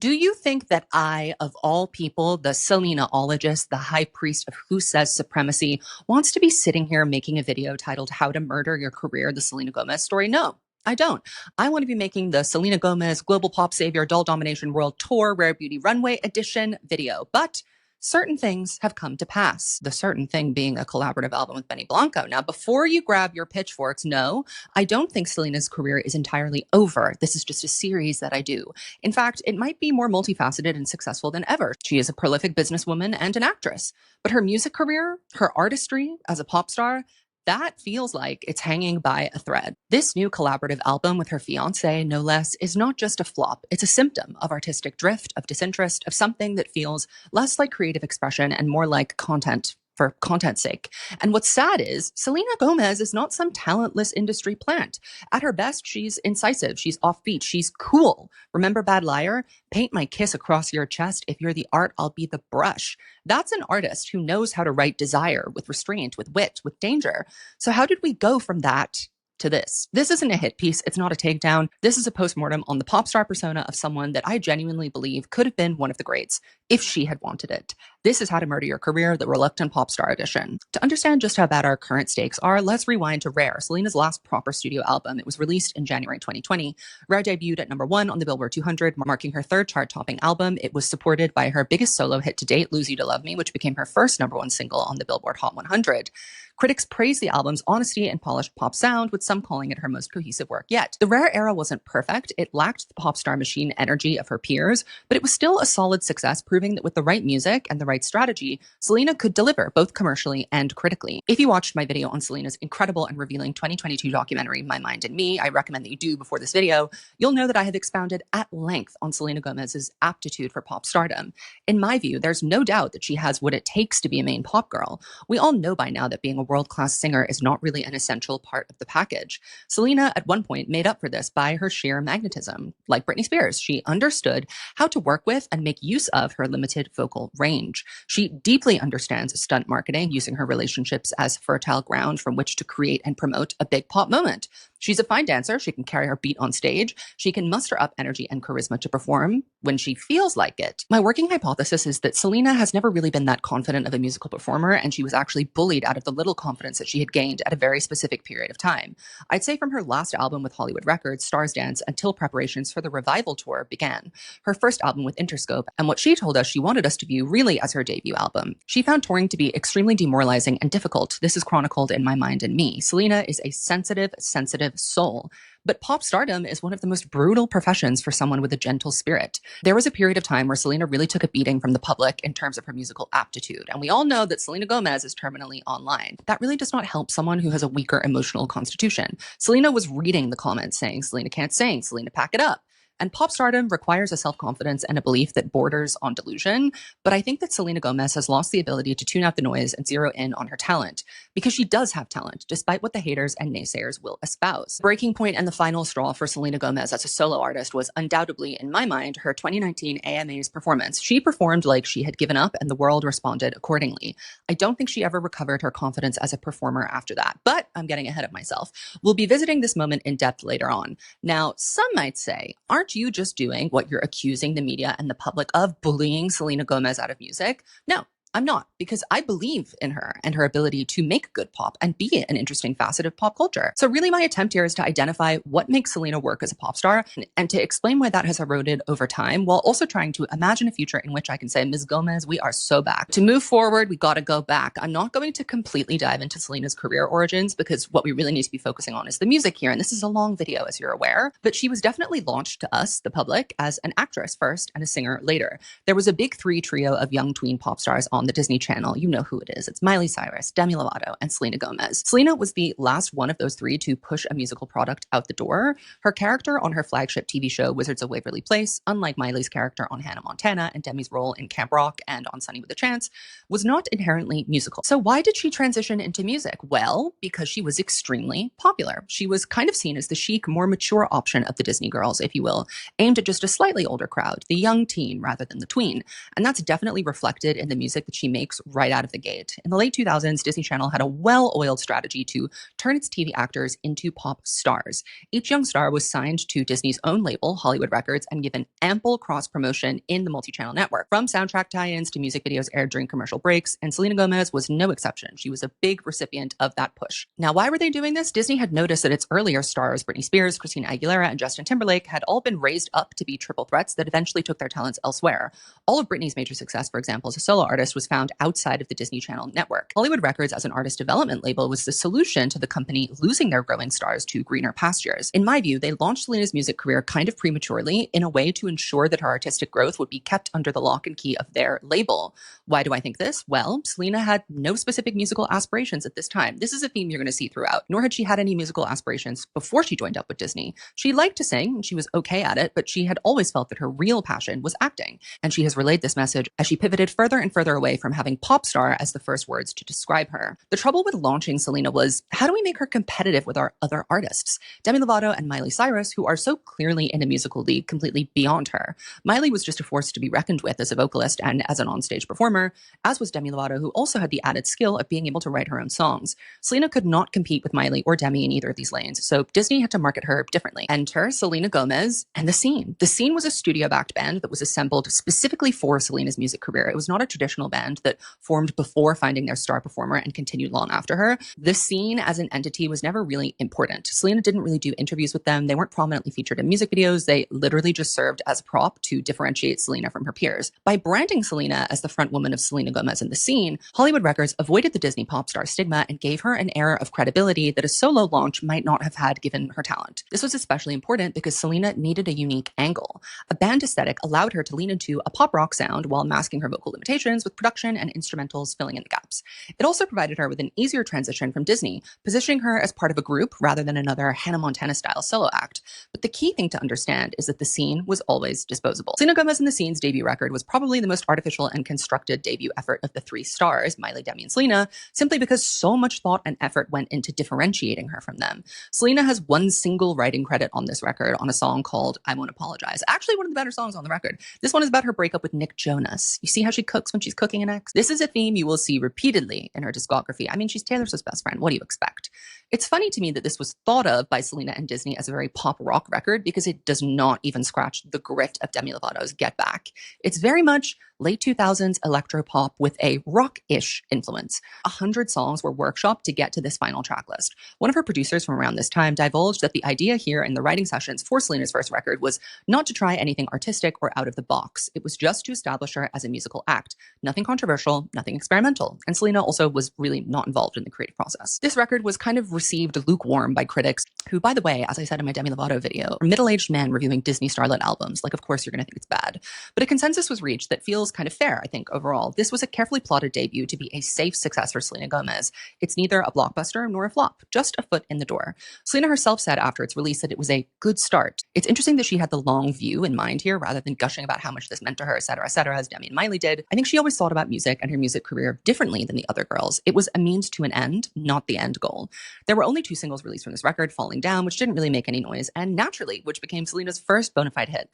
Do you think that I, of all people, the Selenaologist, the high priest of who says supremacy, wants to be sitting here making a video titled How to Murder Your Career, the Selena Gomez story? No, I don't. I want to be making the Selena Gomez Global Pop Savior Doll Domination World Tour Rare Beauty Runway Edition video. But certain things have come to pass. The certain thing being a collaborative album with Benny Blanco. Now, before you grab your pitchforks, no, I don't think Selena's career is entirely over. This is just a series that I do. In fact, it might be more multifaceted and successful than ever. She is a prolific businesswoman and an actress, but her music career, her artistry as a pop star, that feels like it's hanging by a thread. This new collaborative album with her fiancé, no less, is not just a flop. It's a symptom of artistic drift, of disinterest, of something that feels less like creative expression and more like content for content's sake. And what's sad is Selena Gomez is not some talentless industry plant. At her best, she's incisive, she's offbeat, she's cool. Remember Bad Liar? Paint my kiss across your chest. If you're the art, I'll be the brush. That's an artist who knows how to write desire with restraint, with wit, with danger. So how did we go from that to this? This isn't a hit piece. It's not a takedown. This is a postmortem on the pop star persona of someone that I genuinely believe could have been one of the greats if she had wanted it. This is How to Murder Your Career, the Reluctant Pop Star Edition. To understand just how bad our current stakes are, let's rewind to Rare, Selena's last proper studio album. It was released in January 2020. Rare debuted at #1 on the Billboard 200, marking her third chart-topping album. It was supported by her biggest solo hit to date, Lose You to Love Me, which became her first #1 single on the Billboard Hot 100. Critics praised the album's honesty and polished pop sound, with some calling it her most cohesive work yet. The Rare era wasn't perfect. It lacked the pop star machine energy of her peers, but it was still a solid success, proving that with the right music and the right strategy, Selena could deliver both commercially and critically. If you watched my video on Selena's incredible and revealing 2022 documentary, My Mind and Me, I recommend that you do before this video, you'll know that I have expounded at length on Selena Gomez's aptitude for pop stardom. In my view, there's no doubt that she has what it takes to be a main pop girl. We all know by now that being a world-class singer is not really an essential part of the package. Selena, at one point, made up for this by her sheer magnetism. Like Britney Spears, she understood how to work with and make use of her limited vocal range. She deeply understands stunt marketing, using her relationships as fertile ground from which to create and promote a big pop moment. She's a fine dancer. She can carry her beat on stage. She can muster up energy and charisma to perform when she feels like it. My working hypothesis is that Selena has never really been that confident of a musical performer, and she was actually bullied out of the little confidence that she had gained at a very specific period of time. I'd say from her last album with Hollywood Records, Stars Dance, until preparations for the Revival Tour began. Her first album with Interscope, and what she told us she wanted us to view really as her debut album. She found touring to be extremely demoralizing and difficult. This is chronicled in My Mind and Me. Selena is a sensitive soul. But pop stardom is one of the most brutal professions for someone with a gentle spirit. There was a period of time where Selena really took a beating from the public in terms of her musical aptitude. And we all know that Selena Gomez is terminally online. That really does not help someone who has a weaker emotional constitution. Selena was reading the comments saying, Selena can't sing, Selena pack it up. And pop stardom requires a self-confidence and a belief that borders on delusion. But I think that Selena Gomez has lost the ability to tune out the noise and zero in on her talent, because she does have talent, despite what the haters and naysayers will espouse. Breaking point and the final straw for Selena Gomez as a solo artist was undoubtedly, in my mind, her 2019 AMAs performance. She performed like she had given up, and the world responded accordingly. I don't think she ever recovered her confidence as a performer after that, but I'm getting ahead of myself. We'll be visiting this moment in depth later on. Now, some might say, aren't you just doing what you're accusing the media and the public of, bullying Selena Gomez out of music? No, I'm not, because I believe in her and her ability to make good pop and be an interesting facet of pop culture. So really my attempt here is to identify what makes Selena work as a pop star and to explain why that has eroded over time, while also trying to imagine a future in which I can say, Ms. Gomez, we are so back. To move forward, we gotta go back. I'm not going to completely dive into Selena's career origins, because what we really need to be focusing on is the music here, and this is a long video, as you're aware, but she was definitely launched to us, the public, as an actress first and a singer later. There was a big three trio of young tween pop stars on the Disney Channel. You know who it is. It's Miley Cyrus, Demi Lovato, and Selena Gomez. Selena was the last one of those three to push a musical product out the door. Her character on her flagship TV show, Wizards of Waverly Place, unlike Miley's character on Hannah Montana and Demi's role in Camp Rock and on Sunny with a Chance, was not inherently musical. So why did she transition into music? Well, because she was extremely popular. She was kind of seen as the chic, more mature option of the Disney girls, if you will, aimed at just a slightly older crowd, the young teen rather than the tween. And that's definitely reflected in the music that that she makes right out of the gate. In the late 2000s, Disney Channel had a well-oiled strategy to turn its TV actors into pop stars. Each young star was signed to Disney's own label, Hollywood Records, and given ample cross-promotion in the multi-channel network. From soundtrack tie-ins to music videos aired during commercial breaks, and Selena Gomez was no exception. She was a big recipient of that push. Now, why were they doing this? Disney had noticed that its earlier stars, Britney Spears, Christina Aguilera, and Justin Timberlake, had all been raised up to be triple threats that eventually took their talents elsewhere. All of Britney's major success, for example, as a solo artist, was found outside of the Disney Channel network. Hollywood Records, as an artist development label, was the solution to the company losing their growing stars to greener pastures. In my view, they launched Selena's music career kind of prematurely in a way to ensure that her artistic growth would be kept under the lock and key of their label. Why do I think this? Well, Selena had no specific musical aspirations at this time. This is a theme you're going to see throughout. Nor had she had any musical aspirations before she joined up with Disney. She liked to sing, and she was okay at it, but she had always felt that her real passion was acting. And she has relayed this message as she pivoted further and further away from having pop star as the first words to describe her. The trouble with launching Selena was, how do we make her competitive with our other artists? Demi Lovato and Miley Cyrus, who are so clearly in a musical league completely beyond her. Miley was just a force to be reckoned with as a vocalist and as an onstage performer, as was Demi Lovato, who also had the added skill of being able to write her own songs. Selena could not compete with Miley or Demi in either of these lanes, so Disney had to market her differently. Enter Selena Gomez and The Scene. The Scene was a studio-backed band that was assembled specifically for Selena's music career. It was not a traditional band that formed before finding their star performer and continued long after her. The Scene as an entity was never really important. Selena didn't really do interviews with them. They weren't prominently featured in music videos. They literally just served as a prop to differentiate Selena from her peers. By branding Selena as the front woman of Selena Gomez and The Scene, Hollywood Records avoided the Disney pop star stigma and gave her an air of credibility that a solo launch might not have had given her talent. This was especially important because Selena needed a unique angle. A band aesthetic allowed her to lean into a pop rock sound while masking her vocal limitations with production and instrumentals filling in the gaps. It also provided her with an easier transition from Disney, positioning her as part of a group rather than another Hannah Montana-style solo act. But the key thing to understand is that The Scene was always disposable. Selena Gomez and The Scene's debut record was probably the most artificial and constructed debut effort of the three stars, Miley, Demi, and Selena, simply because so much thought and effort went into differentiating her from them. Selena has one single writing credit on this record on a song called I Won't Apologize. Actually, one of the better songs on the record. This one is about her breakup with Nick Jonas. You see how she cooks when she's cooking an ex? This is a theme you will see repeatedly in her discography. I mean, she's Taylor Swift's best friend. What do you expect? It's funny to me that this was thought of by Selena and Disney as a very pop rock record because it does not even scratch the grit of Demi Lovato's Get Back. It's very much late 2000s electro-pop with a rock-ish influence. 100 songs were workshopped to get to this final track list. One of her producers from around this time divulged that the idea here in the writing sessions for Selena's first record was not to try anything artistic or out of the box. It was just to establish her as a musical act. Nothing controversial, nothing experimental. And Selena also was really not involved in the creative process. This record was kind of received lukewarm by critics who, by the way, as I said in my Demi Lovato video, are middle-aged men reviewing Disney starlet albums. Like, of course, you're going to think it's bad. But a consensus was reached that feels kind of fair, I think, overall. This was a carefully plotted debut to be a safe success for Selena Gomez. It's neither a blockbuster nor a flop, just a foot in the door. Selena herself said after its release that it was a good start. It's interesting that she had the long view in mind here rather than gushing about how much this meant to her, etc., as Demi and Miley did. I think she always thought about music and her music career differently than the other girls. It was a means to an end, not the end goal. There were only 2 singles released from this record, Falling Down, which didn't really make any noise, and Naturally, which became Selena's first bona fide hit.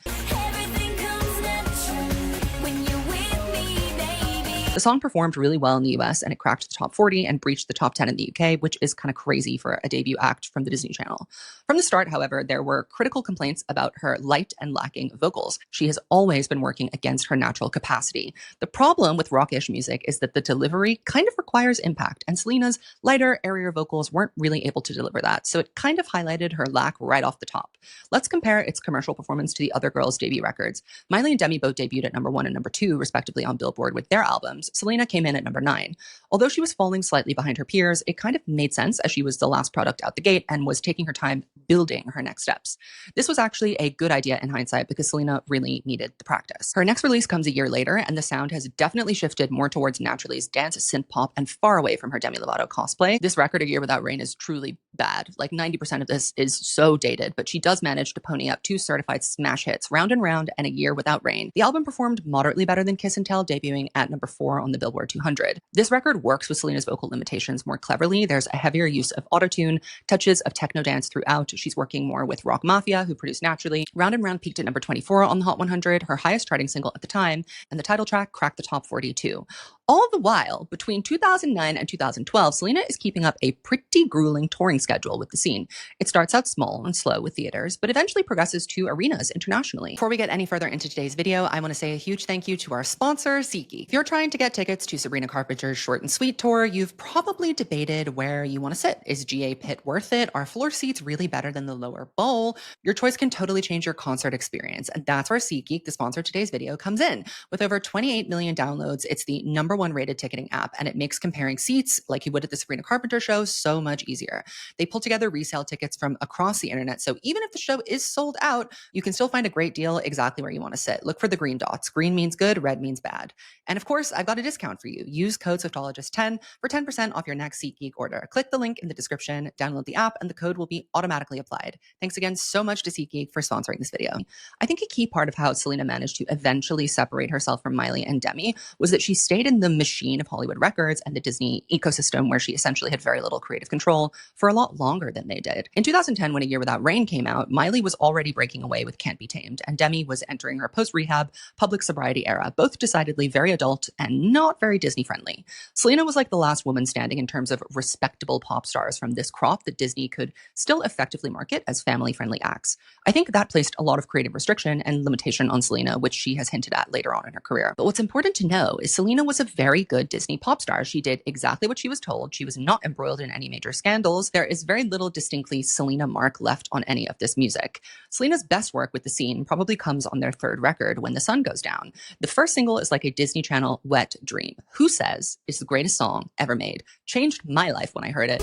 The song performed really well in the US and it cracked the top 40 and breached the top 10 in the UK, which is kind of crazy for a debut act from the Disney Channel. From the start, however, there were critical complaints about her light and lacking vocals. She has always been working against her natural capacity. The problem with rockish music is that the delivery kind of requires impact, and Selena's lighter, airier vocals weren't really able to deliver that, so it kind of highlighted her lack right off the top. Let's compare its commercial performance to the other girls' debut records. Miley and Demi both debuted at number 1 and number 2, respectively, on Billboard with their albums. Selena came in at number 9. Although she was falling slightly behind her peers, it kind of made sense as she was the last product out the gate and was taking her time building her next steps. This was actually a good idea in hindsight because Selena really needed the practice. Her next release comes a year later, and the sound has definitely shifted more towards Naturally's dance synth pop and far away from her Demi Lovato cosplay. This record, A Year Without Rain, is truly bad. Like 90% of this is so dated, but she does manage to pony up 2 certified smash hits, Round and Round and A Year Without Rain. The album performed moderately better than Kiss and Tell, debuting at number 4 on the Billboard 200. This record works with Selena's vocal limitations more cleverly. There's a heavier use of autotune, touches of techno dance throughout. She's working more with Rock Mafia, who produced Naturally. Round and Round peaked at number 24 on the Hot 100, her highest charting single at the time, and the title track cracked the top 40 too. All the while, between 2009 and 2012, Selena is keeping up a pretty grueling touring schedule with the scene. It starts out small and slow with theaters, but eventually progresses to arenas internationally. Before we get any further into today's video, I want to say a huge thank you to our sponsor, SeatGeek. If you're trying to get tickets to Sabrina Carpenter's Short and Sweet tour, you've probably debated where you want to sit. Is GA Pit worth it? Are floor seats really better than the lower bowl? Your choice can totally change your concert experience, and that's where SeatGeek, the sponsor of today's video, comes in. With over 28 million downloads, it's the #1 rated ticketing app, and it makes comparing seats like you would at the Sabrina Carpenter show so much easier. They pull together resale tickets from across the internet, so even if the show is sold out, you can still find a great deal exactly where you want to sit. Look for the green dots. Green means good, red means bad. And of course, I've got a discount for you. Use code SWIFTOLOGIST10 for 10% off your next SeatGeek order. Click the link in the description, download the app, and the code will be automatically applied. Thanks again so much to SeatGeek for sponsoring this video. I think a key part of how Selena managed to eventually separate herself from Miley and Demi was that she stayed in the machine of Hollywood records and the Disney ecosystem, where she essentially had very little creative control, for a lot longer than they did. In 2010, when A Year Without Rain came out, Miley was already breaking away with Can't Be Tamed, and Demi was entering her post-rehab public sobriety era, both decidedly very adult and not very Disney-friendly. Selena was like the last woman standing in terms of respectable pop stars from this crop that Disney could still effectively market as family-friendly acts. I think that placed a lot of creative restriction and limitation on Selena, which she has hinted at later on in her career. But what's important to know is Selena was a very good Disney pop star. She did exactly what she was told. She was not embroiled in any major scandals. There is very little distinctly Selena mark left on any of this music. Selena's best work with the scene probably comes on their third record, When the Sun Goes Down. The first single is like a Disney Channel wet dream. Who Says is the greatest song ever made. Changed my life when I heard it.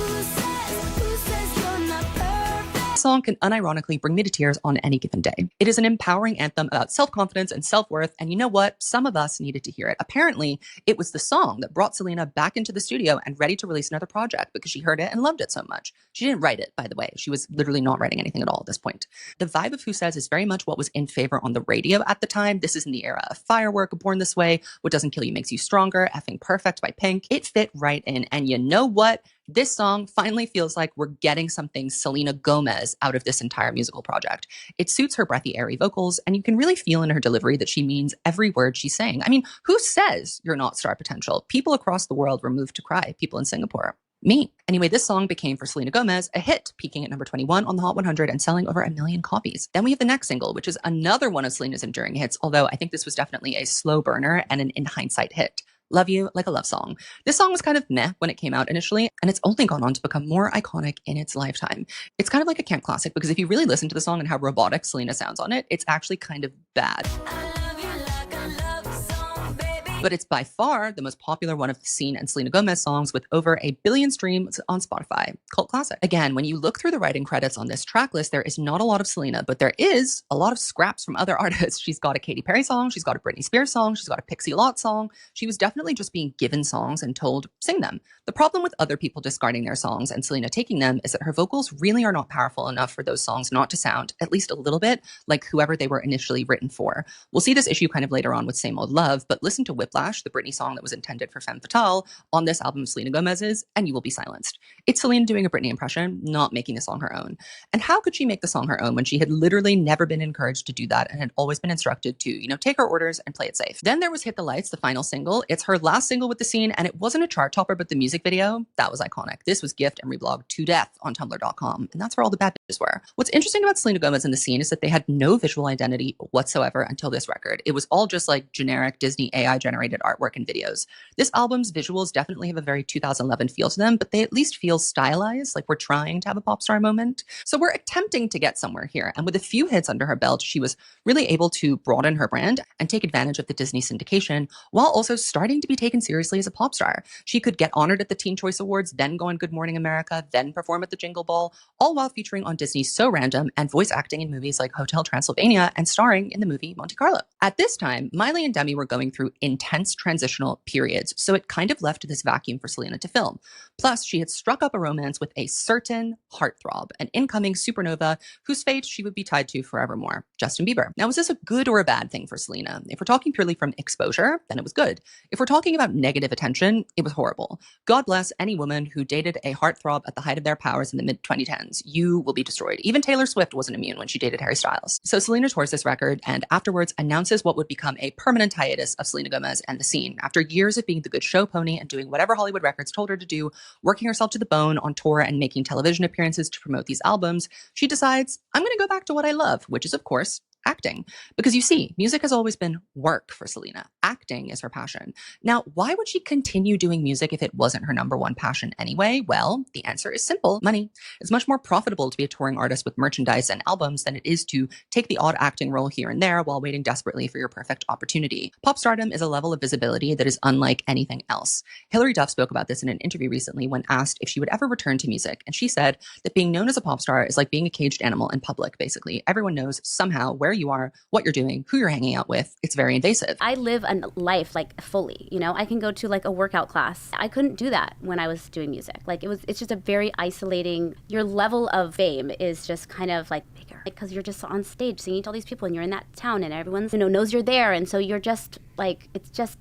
Song can unironically bring me to tears on any given day. It is an empowering anthem about self-confidence and self-worth, and you know what? Some of us needed to hear it. Apparently, it was the song that brought Selena back into the studio and ready to release another project because she heard it and loved it so much. She didn't write it, by the way. She was literally not writing anything at all at this point. The vibe of Who Says is very much what was in favor on the radio at the time. This is in the era of Firework, Born This Way, What Doesn't Kill You Makes You Stronger, Effing Perfect by Pink. It fit right in, and you know what? This song finally feels like we're getting something Selena Gomez out of this entire musical project. It suits her breathy, airy vocals, and you can really feel in her delivery that she means every word she's saying. I mean, who says you're not star potential? People across the world were moved to cry. People in Singapore. Me. Anyway, this song became for Selena Gomez a hit, peaking at number 21 on the Hot 100 and selling over 1 million copies. Then we have the next single, which is another one of Selena's enduring hits, although I think this was definitely a slow burner and an in hindsight hit. Love You Like a Love Song. This song was kind of meh when it came out initially, and it's only gone on to become more iconic in its lifetime. It's kind of like a camp classic because if you really listen to the song and how robotic Selena sounds on it, it's actually kind of bad. But it's by far the most popular one of the scene and Selena Gomez songs, with over 1 billion streams on Spotify. Cult classic. Again, when you look through the writing credits on this track list, there is not a lot of Selena, but there is a lot of scraps from other artists. She's got a Katy Perry song, she's got a Britney Spears song, she's got a Pixie Lott song. She was definitely just being given songs and told, sing them. The problem with other people discarding their songs and Selena taking them is that her vocals really are not powerful enough for those songs not to sound, at least a little bit, like whoever they were initially written for. We'll see this issue kind of later on with Same Old Love, but listen to Whiplash, the Britney song that was intended for Femme Fatale, on this album of Selena Gomez's, and you will be silenced. It's Selena doing a Britney impression, not making the song her own. And how could she make the song her own when she had literally never been encouraged to do that and had always been instructed to, take her orders and play it safe? Then there was Hit the Lights, the final single. It's her last single with the scene, and it wasn't a chart topper, but the music video, that was iconic. This was gift and reblogged to death on Tumblr.com, and that's where all the bad bitches were. What's interesting about Selena Gomez and the scene is that they had no visual identity whatsoever until this record. It was all just like generic Disney AI-generated artwork and videos. This album's visuals definitely have a very 2011 feel to them, but they at least feel stylized, like we're trying to have a pop star moment. So we're attempting to get somewhere here, and with a few hits under her belt, she was really able to broaden her brand and take advantage of the Disney syndication while also starting to be taken seriously as a pop star. She could get honored at the Teen Choice Awards, then go on Good Morning America, then perform at the Jingle Ball, all while featuring on Disney's So Random and voice acting in movies like Hotel Transylvania and starring in the movie Monte Carlo. At this time, Miley and Demi were going through intense transitional periods, so it kind of left this vacuum for Selena to film. Plus, she had struck up a romance with a certain heartthrob, an incoming supernova whose fate she would be tied to forevermore, Justin Bieber. Now, was this a good or a bad thing for Selena? If we're talking purely from exposure, then it was good. If we're talking about negative attention, it was horrible. God bless any woman who dated a heartthrob at the height of their powers in the mid-2010s. You will be destroyed. Even Taylor Swift wasn't immune when she dated Harry Styles. So Selena tours this record and afterwards announces what would become a permanent hiatus of Selena Gomez Gomez and the scene. After years of being the good show pony and doing whatever Hollywood Records told her to do, working herself to the bone on tour and making television appearances to promote these albums, she decides, I'm going to go back to what I love, which is, of course, acting. Because you see, music has always been work for Selena. Acting is her passion. Now, why would she continue doing music if it wasn't her number one passion anyway? Well, the answer is simple: money. It's much more profitable to be a touring artist with merchandise and albums than it is to take the odd acting role here and there while waiting desperately for your perfect opportunity. Pop stardom is a level of visibility that is unlike anything else. Hilary Duff spoke about this in an interview recently when asked if she would ever return to music, and she said that being known as a pop star is like being a caged animal in public, basically. Everyone knows somehow where you are, what you're doing, who you're hanging out with. It's very invasive. I live a life like fully, you know, I can go to like a workout class. I couldn't do that when I was doing music. Like it's just a very isolating, your level of fame is just kind of like bigger because you're just on stage singing to all these people and you're in that town and everyone's, you know, knows you're there. And so you're just like, it's just,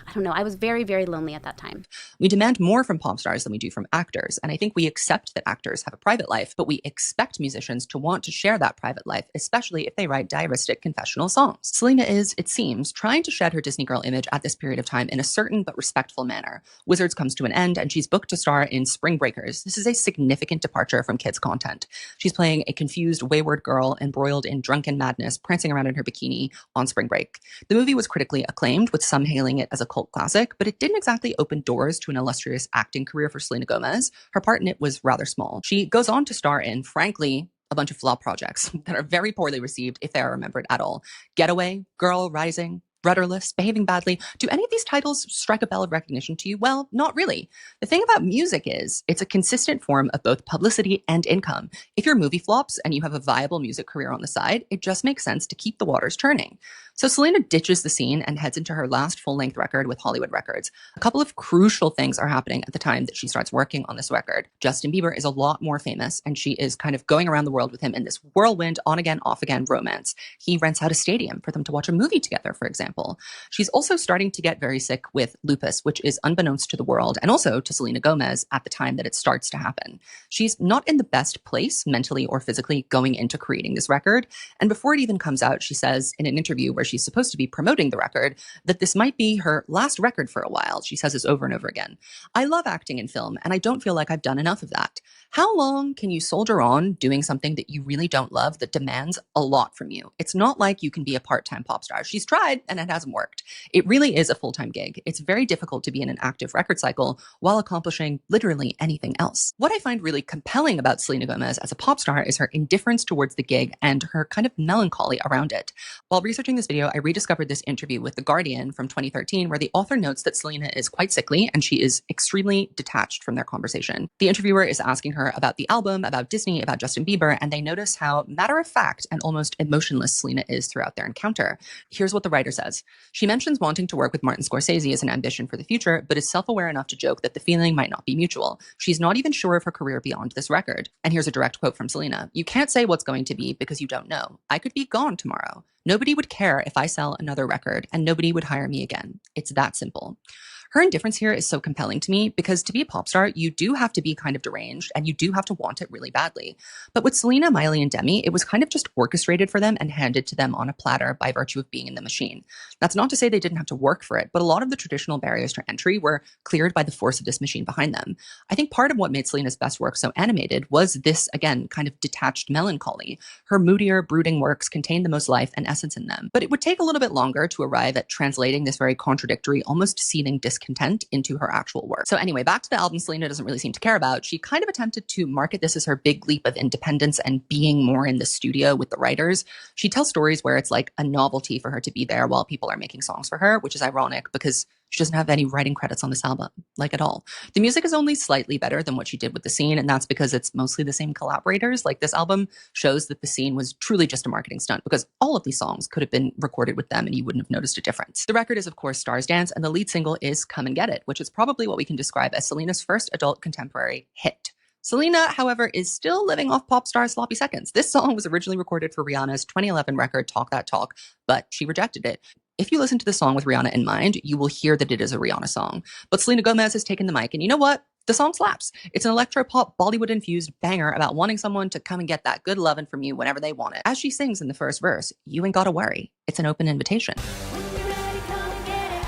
I don't know. I was very, very lonely at that time. We demand more from pop stars than we do from actors. And I think we accept that actors have a private life, but we expect musicians to want to share that private life, especially if they write diaristic confessional songs. Selena is, it seems, trying to shed her Disney girl image at this period of time in a certain but respectful manner. Wizards comes to an end and she's booked to star in Spring Breakers. This is a significant departure from kids' content. She's playing a confused, wayward girl embroiled in drunken madness, prancing around in her bikini on spring break. The movie was critically acclaimed, with some hailing it as a cult classic, but it didn't exactly open doors to an illustrious acting career for Selena Gomez. Her part in it was rather small. She goes on to star in, frankly, a bunch of flop projects that are very poorly received if they are remembered at all. Getaway, Girl, Rising, Rudderless, Behaving Badly. Do any of these titles strike a bell of recognition to you? Well, not really. The thing about music is it's a consistent form of both publicity and income. If your movie flops and you have a viable music career on the side, it just makes sense to keep the waters turning. So Selena ditches the scene and heads into her last full-length record with Hollywood Records. A couple of crucial things are happening at the time that she starts working on this record. Justin Bieber is a lot more famous, and she is kind of going around the world with him in this whirlwind, on-again, off-again romance. He rents out a stadium for them to watch a movie together, for example. She's also starting to get very sick with lupus, which is unbeknownst to the world and also to Selena Gomez at the time that it starts to happen. She's not in the best place mentally or physically going into creating this record. And before it even comes out, she says in an interview where she's supposed to be promoting the record that this might be her last record for a while. She says this over and over again. I love acting in film, and I don't feel like I've done enough of that. How long can you soldier on doing something that you really don't love that demands a lot from you? It's not like you can be a part-time pop star. She's tried and it hasn't worked. It really is a full-time gig. It's very difficult to be in an active record cycle while accomplishing literally anything else. What I find really compelling about Selena Gomez as a pop star is her indifference towards the gig and her kind of melancholy around it. While researching this video, I rediscovered this interview with The Guardian from 2013, where the author notes that Selena is quite sickly and she is extremely detached from their conversation. The interviewer is asking her about the album, about Disney, about Justin Bieber, and they notice how matter-of-fact and almost emotionless Selena is throughout their encounter. Here's what the writer says. She mentions wanting to work with Martin Scorsese as an ambition for the future, but is self-aware enough to joke that the feeling might not be mutual. She's not even sure of her career beyond this record. And here's a direct quote from Selena. You can't say what's going to be because you don't know. I could be gone tomorrow. Nobody would care if I sell another record, and nobody would hire me again. It's that simple. Her indifference here is so compelling to me because to be a pop star, you do have to be kind of deranged and you do have to want it really badly. But with Selena, Miley, and Demi, it was kind of just orchestrated for them and handed to them on a platter by virtue of being in the machine. That's not to say they didn't have to work for it, but a lot of the traditional barriers to entry were cleared by the force of this machine behind them. I think part of what made Selena's best work so animated was this, again, kind of detached melancholy. Her moodier, brooding works contained the most life and essence in them. But it would take a little bit longer to arrive at translating this very contradictory, almost seething discontent into her actual work. So anyway, back to the album Selena doesn't really seem to care about. She kind of attempted to market this as her big leap of independence and being more in the studio with the writers. She tells stories where it's like a novelty for her to be there while people are making songs for her, which is ironic because she doesn't have any writing credits on this album, like at all. The music is only slightly better than what she did with The Scene, and that's because it's mostly the same collaborators. Like this album shows that The Scene was truly just a marketing stunt because all of these songs could have been recorded with them and you wouldn't have noticed a difference. The record is, of course, Stars Dance, and the lead single is Come and Get It, which is probably what we can describe as Selena's first adult contemporary hit. Selena, however, is still living off pop star sloppy seconds. This song was originally recorded for Rihanna's 2011 record Talk That Talk, but she rejected it. If you listen to the song with Rihanna in mind, you will hear that it is a Rihanna song. But Selena Gomez has taken the mic, and you know what? The song slaps. It's an electro-pop, Bollywood-infused banger about wanting someone to come and get that good lovin' from you whenever they want it. As she sings in the first verse, you ain't gotta worry. It's an open invitation. When you're ready, come and get it.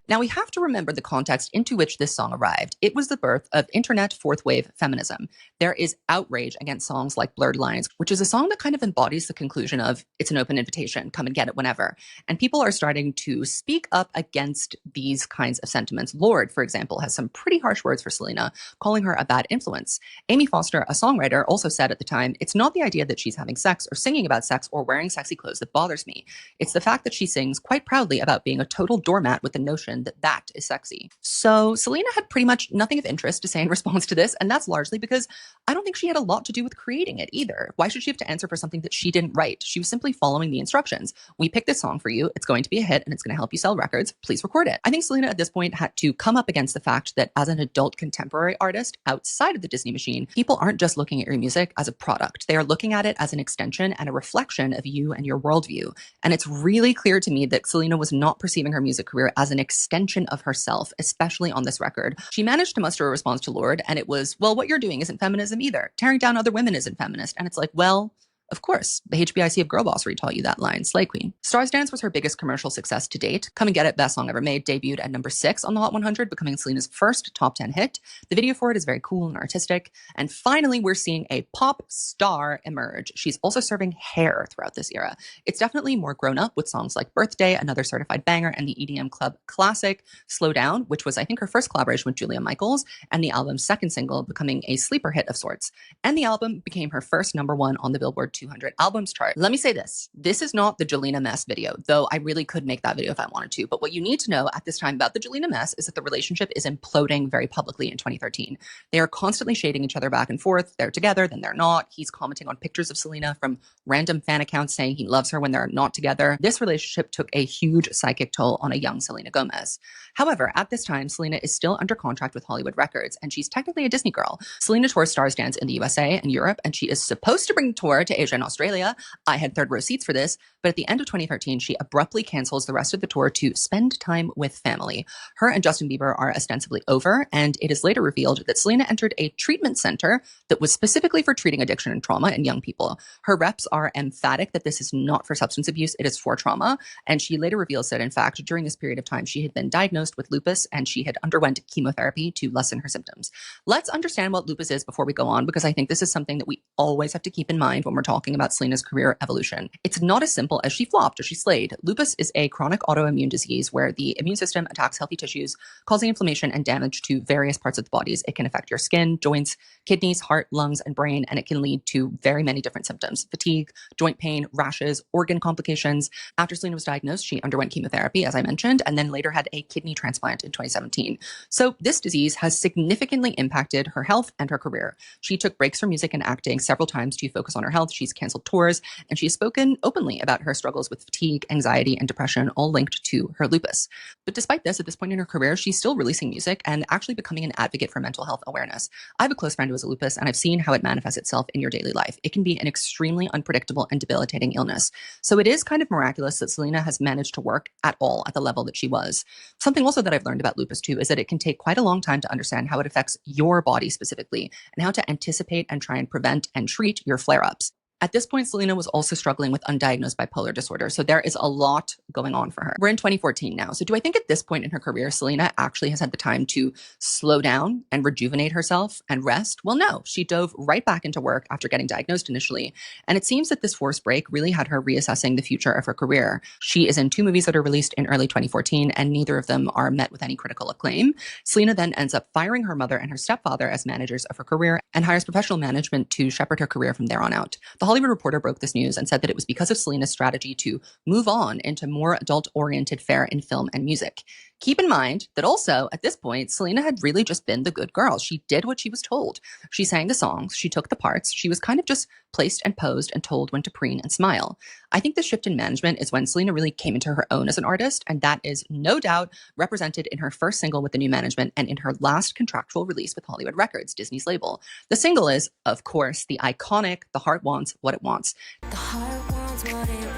Now, we have to remember the context into which this song arrived. It was the birth of internet fourth wave feminism. There is outrage against songs like Blurred Lines, which is a song that kind of embodies the conclusion of it's an open invitation, come and get it whenever. And people are starting to speak up against these kinds of sentiments. Lorde, for example, has some pretty harsh words for Selena, calling her a bad influence. Amy Foster, a songwriter, also said at the time, it's not the idea that she's having sex or singing about sex or wearing sexy clothes that bothers me. It's the fact that she sings quite proudly about being a total doormat with the notion that is sexy. So Selena had pretty much nothing of interest to say in response to this, and that's largely because I don't think she had a lot to do with creating it either. Why should she have to answer for something that she didn't write? She was simply following the instructions. We picked this song for you. It's going to be a hit and it's going to help you sell records. Please record it. I think Selena at this point had to come up against the fact that as an adult contemporary artist outside of the Disney machine, people aren't just looking at your music as a product. They are looking at it as an extension and a reflection of you and your worldview. And it's really clear to me that Selena was not perceiving her music career as an extension of herself, especially on this record. She managed to muster a response to Lorde, and it was, well, what you're doing isn't feminism either. Tearing down other women isn't feminist. And it's like, well, of course, the HBIC of Girl Boss retaught you that line, Slay Queen. Stars Dance was her biggest commercial success to date. Come and Get It, Best Song Ever Made, debuted at number 6 on the Hot 100, becoming Selena's first top 10 hit. The video for it is very cool and artistic. And finally, we're seeing a pop star emerge. She's also serving hair throughout this era. It's definitely more grown up with songs like Birthday, another certified banger, and the EDM club classic Slow Down, which was, I think, her first collaboration with Julia Michaels, and the album's second single, becoming a sleeper hit of sorts. And the album became her first #1 on the Billboard 200 albums chart. Let me say this. This is not the Jelena mess video, though I really could make that video if I wanted to. But what you need to know at this time about the Jelena mess is that the relationship is imploding very publicly in 2013. They are constantly shading each other back and forth. They're together, then they're not. He's commenting on pictures of Selena from random fan accounts saying he loves her when they're not together. This relationship took a huge psychic toll on a young Selena Gomez. However, at this time, Selena is still under contract with Hollywood Records, and she's technically a Disney girl. Selena tours Stars Dance in the USA and Europe, and she is supposed to bring the tour to Asia and Australia. I had third row seats for this, but at the end of 2013, she abruptly cancels the rest of the tour to spend time with family. Her and Justin Bieber are ostensibly over, and it is later revealed that Selena entered a treatment center that was specifically for treating addiction and trauma in young people. Her reps are emphatic that this is not for substance abuse, it is for trauma, and she later reveals that, in fact, during this period of time, she had been diagnosed with lupus and she had underwent chemotherapy to lessen her symptoms. Let's understand what lupus is before we go on, because I think this is something that we always have to keep in mind when we're talking about Selena's career evolution. It's not as simple as she flopped or she slayed. Lupus is a chronic autoimmune disease where the immune system attacks healthy tissues, causing inflammation and damage to various parts of the bodies. It can affect your skin, joints, kidneys, heart, lungs, and brain, and it can lead to very many different symptoms: fatigue, joint pain, rashes, organ complications. After Selena was diagnosed, she underwent chemotherapy, as I mentioned, and then later had a kidney transplant in 2017. So this disease has significantly impacted her health and her career. She took breaks from music and acting several times to focus on her health. She's canceled tours, and she's spoken openly about her struggles with fatigue, anxiety, and depression, all linked to her lupus. But despite this, at this point in her career, she's still releasing music and actually becoming an advocate for mental health awareness. I have a close friend who has a lupus, and I've seen how it manifests itself in your daily life. It can be an extremely unpredictable and debilitating illness. So it is kind of miraculous that Selena has managed to work at all at the level that she was. Something also that I've learned about lupus too is that it can take quite a long time to understand how it affects your body specifically and how to anticipate and try and prevent and treat your flare-ups. At this point, Selena was also struggling with undiagnosed bipolar disorder, so there is a lot going on for her. We're in 2014 now, so do I think at this point in her career, Selena actually has had the time to slow down and rejuvenate herself and rest? Well, no. She dove right back into work after getting diagnosed initially, and it seems that this forced break really had her reassessing the future of her career. She is in 2 movies that are released in early 2014, and neither of them are met with any critical acclaim. Selena then ends up firing her mother and her stepfather as managers of her career and hires professional management to shepherd her career from there on out. The Hollywood Reporter broke this news and said that it was because of Selena's strategy to move on into more adult-oriented fare in film and music. Keep in mind that also, at this point, Selena had really just been the good girl. She did what she was told. She sang the songs, she took the parts, she was kind of just placed and posed and told when to preen and smile. I think the shift in management is when Selena really came into her own as an artist, and that is no doubt represented in her first single with the new management and in her last contractual release with Hollywood Records, Disney's label. The single is, of course, the iconic "The Heart Wants What It Wants." The heart wants what it wants.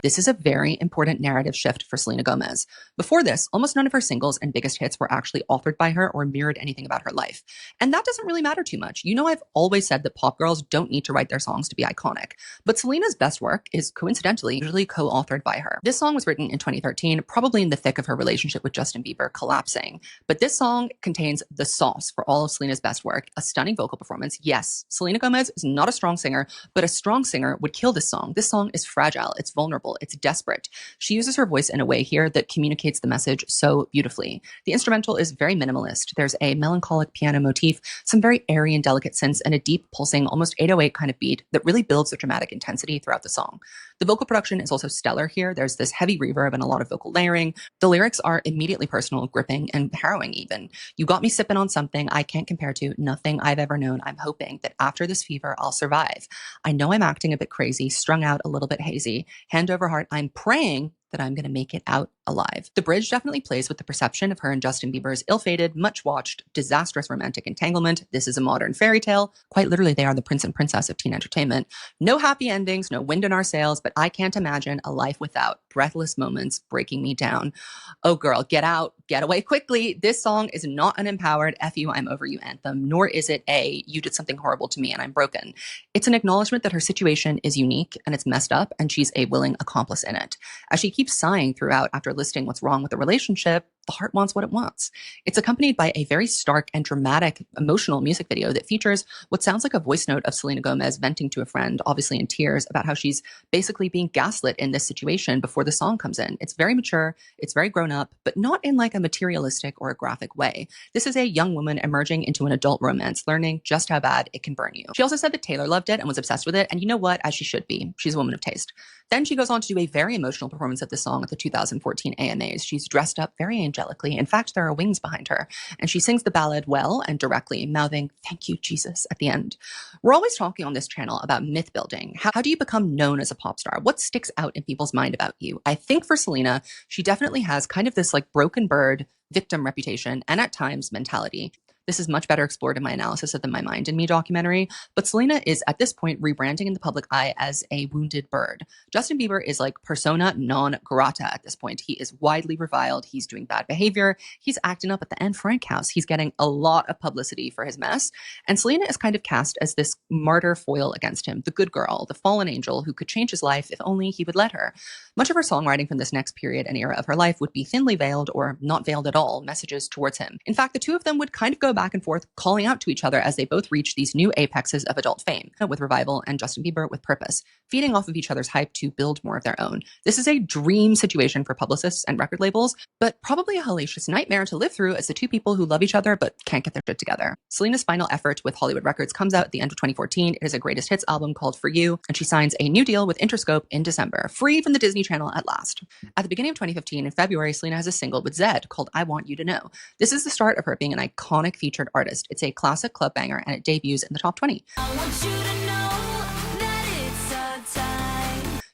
This is a very important narrative shift for Selena Gomez. Before this, almost none of her singles and biggest hits were actually authored by her or mirrored anything about her life. And that doesn't really matter too much. You know, I've always said that pop girls don't need to write their songs to be iconic. But Selena's best work is coincidentally usually co-authored by her. This song was written in 2013, probably in the thick of her relationship with Justin Bieber collapsing. But this song contains the sauce for all of Selena's best work, a stunning vocal performance. Yes, Selena Gomez is not a strong singer, but a strong singer would kill this song. This song is fragile, it's vulnerable, it's desperate. She uses her voice in a way here that communicates the message so beautifully. The instrumental is very minimalist. There's a melancholic piano motif, some very airy and delicate synths, and a deep, pulsing, almost 808 kind of beat that really builds the dramatic intensity throughout the song. The vocal production is also stellar here. There's this heavy reverb and a lot of vocal layering. The lyrics are immediately personal, gripping, and harrowing even. You got me sipping on something I can't compare to, nothing I've ever known. I'm hoping that after this fever, I'll survive. I know I'm acting a bit crazy, strung out, a little bit hazy. Hand over heart, I'm praying that I'm going to make it out alive. The bridge definitely plays with the perception of her and Justin Bieber's ill-fated, much-watched, disastrous romantic entanglement. This is a modern fairy tale. Quite literally, they are the prince and princess of teen entertainment. No happy endings, no wind in our sails, but I can't imagine a life without breathless moments breaking me down. Oh girl, get out, get away quickly. This song is not an empowered F you, I'm over you anthem, nor is it a you did something horrible to me and I'm broken. It's an acknowledgement that her situation is unique and it's messed up and she's a willing accomplice in it. As she keeps sighing throughout after listing what's wrong with the relationship, the heart wants what it wants. It's accompanied by a very stark and dramatic, emotional music video that features what sounds like a voice note of Selena Gomez venting to a friend, obviously in tears, about how she's basically being gaslit in this situation before the song comes in. It's very mature, it's very grown up, but not in like a materialistic or a graphic way. This is a young woman emerging into an adult romance, learning just how bad it can burn you. She also said that Taylor loved it and was obsessed with it, and you know what? As she should be. She's a woman of taste. Then she goes on to do a very emotional performance of the song at the 2014 AMAs. She's dressed up very angelically. In fact, there are wings behind her. And she sings the ballad well and directly, mouthing, "Thank you, Jesus," at the end. We're always talking on this channel about myth building. How do you become known as a pop star? What sticks out in people's mind about you? I think for Selena, she definitely has kind of this like broken bird victim reputation and at times mentality. This is much better explored in my analysis of the My Mind in Me documentary, but Selena is at this point rebranding in the public eye as a wounded bird. Justin Bieber is like persona non grata at this point. He is widely reviled. He's doing bad behavior. He's acting up at the Anne Frank house. He's getting a lot of publicity for his mess. And Selena is kind of cast as this martyr foil against him, the good girl, the fallen angel who could change his life if only he would let her. Much of her songwriting from this next period and era of her life would be thinly veiled or not veiled at all messages towards him. In fact, the two of them would kind of go back and forth, calling out to each other as they both reach these new apexes of adult fame, with Revival and Justin Bieber with Purpose, feeding off of each other's hype to build more of their own. This is a dream situation for publicists and record labels, but probably a hellacious nightmare to live through as the two people who love each other but can't get their shit together. Selena's final effort with Hollywood Records comes out at the end of 2014. It is a greatest hits album called For You, and she signs a new deal with Interscope in December, free from the Disney Channel at last. At the beginning of 2015, in February, Selena has a single with Zedd called I Want You to Know. This is the start of her being an iconic featured artist. It's a classic club banger and it debuts in the top 20.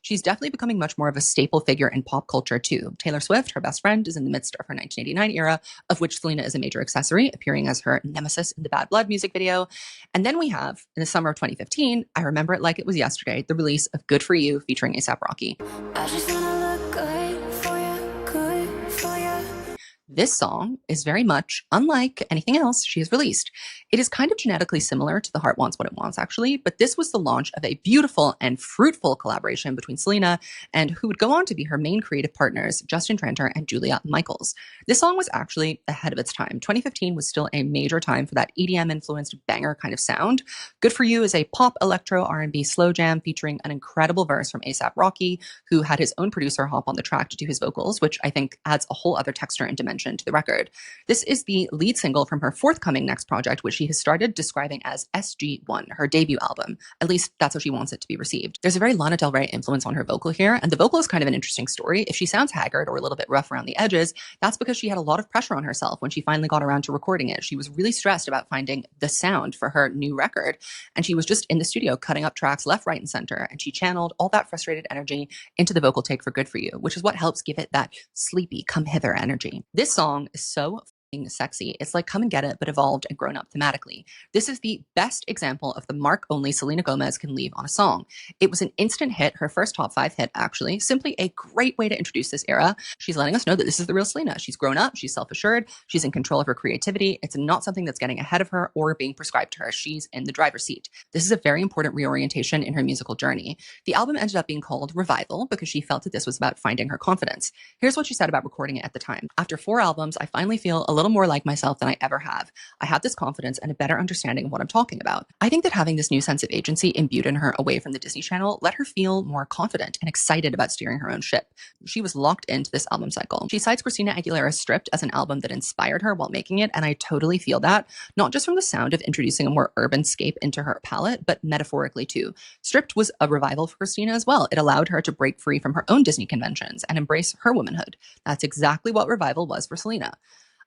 She's definitely becoming much more of a staple figure in pop culture too. Taylor Swift, her best friend, is in the midst of her 1989 era, of which Selena is a major accessory, appearing as her nemesis in the Bad Blood music video. And then we have, in the summer of 2015, I remember it like it was yesterday, the release of Good For You featuring A$AP Rocky. I just wanna look good for you, good for you. This song is very much unlike anything else she has released. It is kind of genetically similar to The Heart Wants What It Wants, actually, but this was the launch of a beautiful and fruitful collaboration between Selena and who would go on to be her main creative partners, Justin Tranter and Julia Michaels. This song was actually ahead of its time. 2015 was still a major time for that EDM-influenced banger kind of sound. Good For You is a pop, electro, R&B slow jam featuring an incredible verse from A$AP Rocky, who had his own producer hop on the track to do his vocals, which I think adds a whole other texture and dimension to the record. This is the lead single from her forthcoming next project, which she has started describing as SG1, her debut album. At least that's how she wants it to be received. There's a very Lana Del Rey influence on her vocal here, and the vocal is kind of an interesting story. If she sounds haggard or a little bit rough around the edges, that's because she had a lot of pressure on herself when she finally got around to recording it. She was really stressed about finding the sound for her new record, and she was just in the studio cutting up tracks left, right, and center, and she channeled all that frustrated energy into the vocal take for Good For You, which is what helps give it that sleepy, come hither energy. This song is so sexy. It's like Come and Get It, but evolved and grown up thematically. This is the best example of the mark only Selena Gomez can leave on a song. It was an instant hit, her first top 5 hit, actually. Simply a great way to introduce this era. She's letting us know that this is the real Selena. She's grown up, she's self-assured, she's in control of her creativity. It's not something that's getting ahead of her or being prescribed to her. She's in the driver's seat. This is a very important reorientation in her musical journey. The album ended up being called Revival because she felt that this was about finding her confidence. Here's what she said about recording it at the time. After 4 albums, I finally feel a little more like myself than I ever have. I have this confidence and a better understanding of what I'm talking about. I think that having this new sense of agency imbued in her away from the Disney Channel let her feel more confident and excited about steering her own ship. She was locked into this album cycle. She cites Christina Aguilera's Stripped as an album that inspired her while making it, and I totally feel that, not just from the sound of introducing a more urban scape into her palette, but metaphorically too. Stripped was a revival for Christina as well. It allowed her to break free from her own Disney conventions and embrace her womanhood. That's exactly what Revival was for Selena.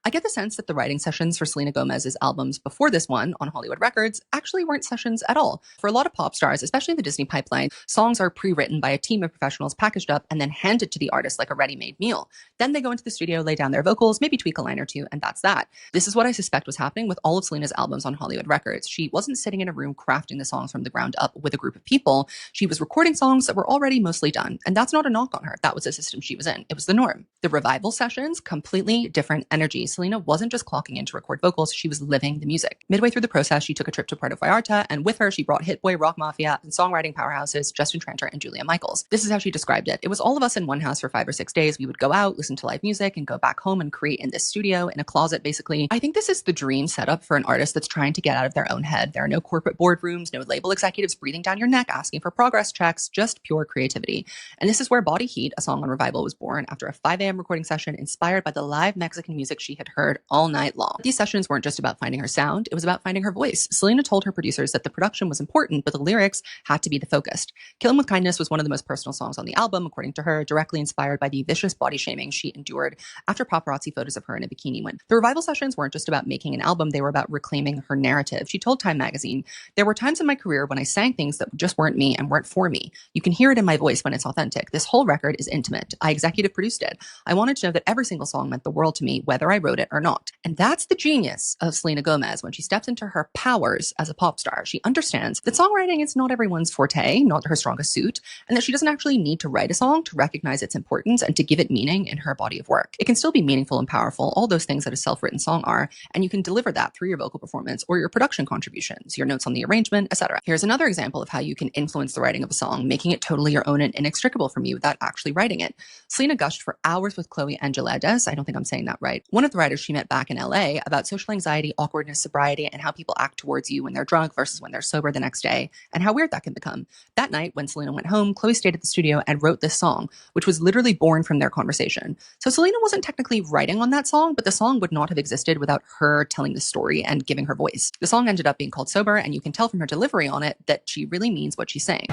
I get the sense that the writing sessions for Selena Gomez's albums before this one on Hollywood Records actually weren't sessions at all. For a lot of pop stars, especially in the Disney pipeline, songs are pre-written by a team of professionals packaged up and then handed to the artist like a ready-made meal. Then they go into the studio, lay down their vocals, maybe tweak a line or two, and that's that. This is what I suspect was happening with all of Selena's albums on Hollywood Records. She wasn't sitting in a room crafting the songs from the ground up with a group of people. She was recording songs that were already mostly done. And that's not a knock on her. That was the system she was in. It was the norm. The Revival sessions, completely different energy. Selena wasn't just clocking in to record vocals, she was living the music. Midway through the process, she took a trip to Puerto Vallarta, and with her, she brought Hit Boy, Rock Mafia, and songwriting powerhouses Justin Tranter and Julia Michaels. This is how she described it. It was all of us in one house for 5 or 6 days. We would go out, listen to live music, and go back home and create in this studio, in a closet, basically. I think this is the dream setup for an artist that's trying to get out of their own head. There are no corporate boardrooms, no label executives breathing down your neck, asking for progress checks, just pure creativity. And this is where Body Heat, a song on Revival, was born after a 5 a.m. recording session inspired by the live Mexican music she had heard all night long. These sessions weren't just about finding her sound, it was about finding her voice. Selena told her producers that the production was important, but the lyrics had to be the focus. Kill 'Em With Kindness was one of the most personal songs on the album, according to her, directly inspired by the vicious body shaming she endured after paparazzi photos of her in a bikini went. The Revival sessions weren't just about making an album, they were about reclaiming her narrative. She told Time magazine, "There were times in my career when I sang things that just weren't me and weren't for me. You can hear it in my voice when it's authentic. This whole record is intimate. I executive produced it. I wanted to know that every single song meant the world to me, whether I wrote it or not." And that's the genius of Selena Gomez when she steps into her powers as a pop star. She understands that songwriting is not everyone's forte, not her strongest suit, and that she doesn't actually need to write a song to recognize its importance and to give it meaning in her body of work. It can still be meaningful and powerful, all those things that a self-written song are, and you can deliver that through your vocal performance or your production contributions, your notes on the arrangement, etc. Here's another example of how you can influence the writing of a song, making it totally your own and inextricable from you without actually writing it. Selena gushed for hours with Chloe Angeledes, I don't think I'm saying that right, one of the writers she met back in LA, about social anxiety, awkwardness, sobriety, and how people act towards you when they're drunk versus when they're sober the next day, and how weird that can become. That night, when Selena went home, Chloe stayed at the studio and wrote this song, which was literally born from their conversation. So Selena wasn't technically writing on that song, but the song would not have existed without her telling the story and giving her voice. The song ended up being called Sober, and you can tell from her delivery on it that she really means what she's saying.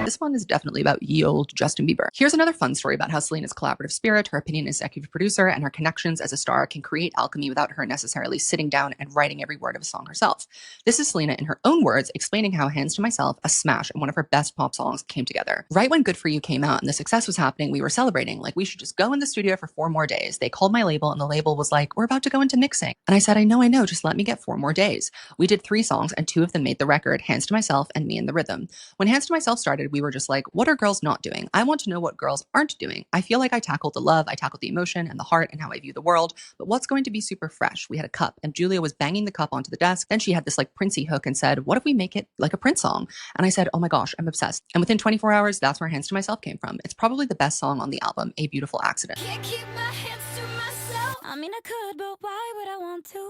This one is definitely about ye old Justin Bieber. Here's another fun story about how Selena's collaborative spirit, her opinion as executive producer, and her connections as a star can create alchemy without her necessarily sitting down and writing every word of a song herself. This is Selena in her own words explaining how Hands to Myself, a smash and one of her best pop songs, came together. Right when Good For You came out and the success was happening, we were celebrating, like we should just go in the studio for 4 more days. They called my label and the label was like, "We're about to go into mixing." And I said, I know, just let me get 4 more days. We did 3 songs and 2 of them made the record, Hands to Myself and Me and the Rhythm. When Hands to Myself started, we were just like, what are girls not doing? I want to know what girls aren't doing. I feel like I tackled the love, I tackled the emotion and the heart and how I view the world, but what's going to be super fresh? We had a cup and Julia was banging the cup onto the desk. Then she had this like Princey hook and said, what if we make it like a Prince song? And I said, oh my gosh, I'm obsessed. And within 24 hours, that's where Hands to Myself came from. It's probably the best song on the album, A Beautiful Accident. Can't keep my hands to myself. I mean, I could, but why would I want to?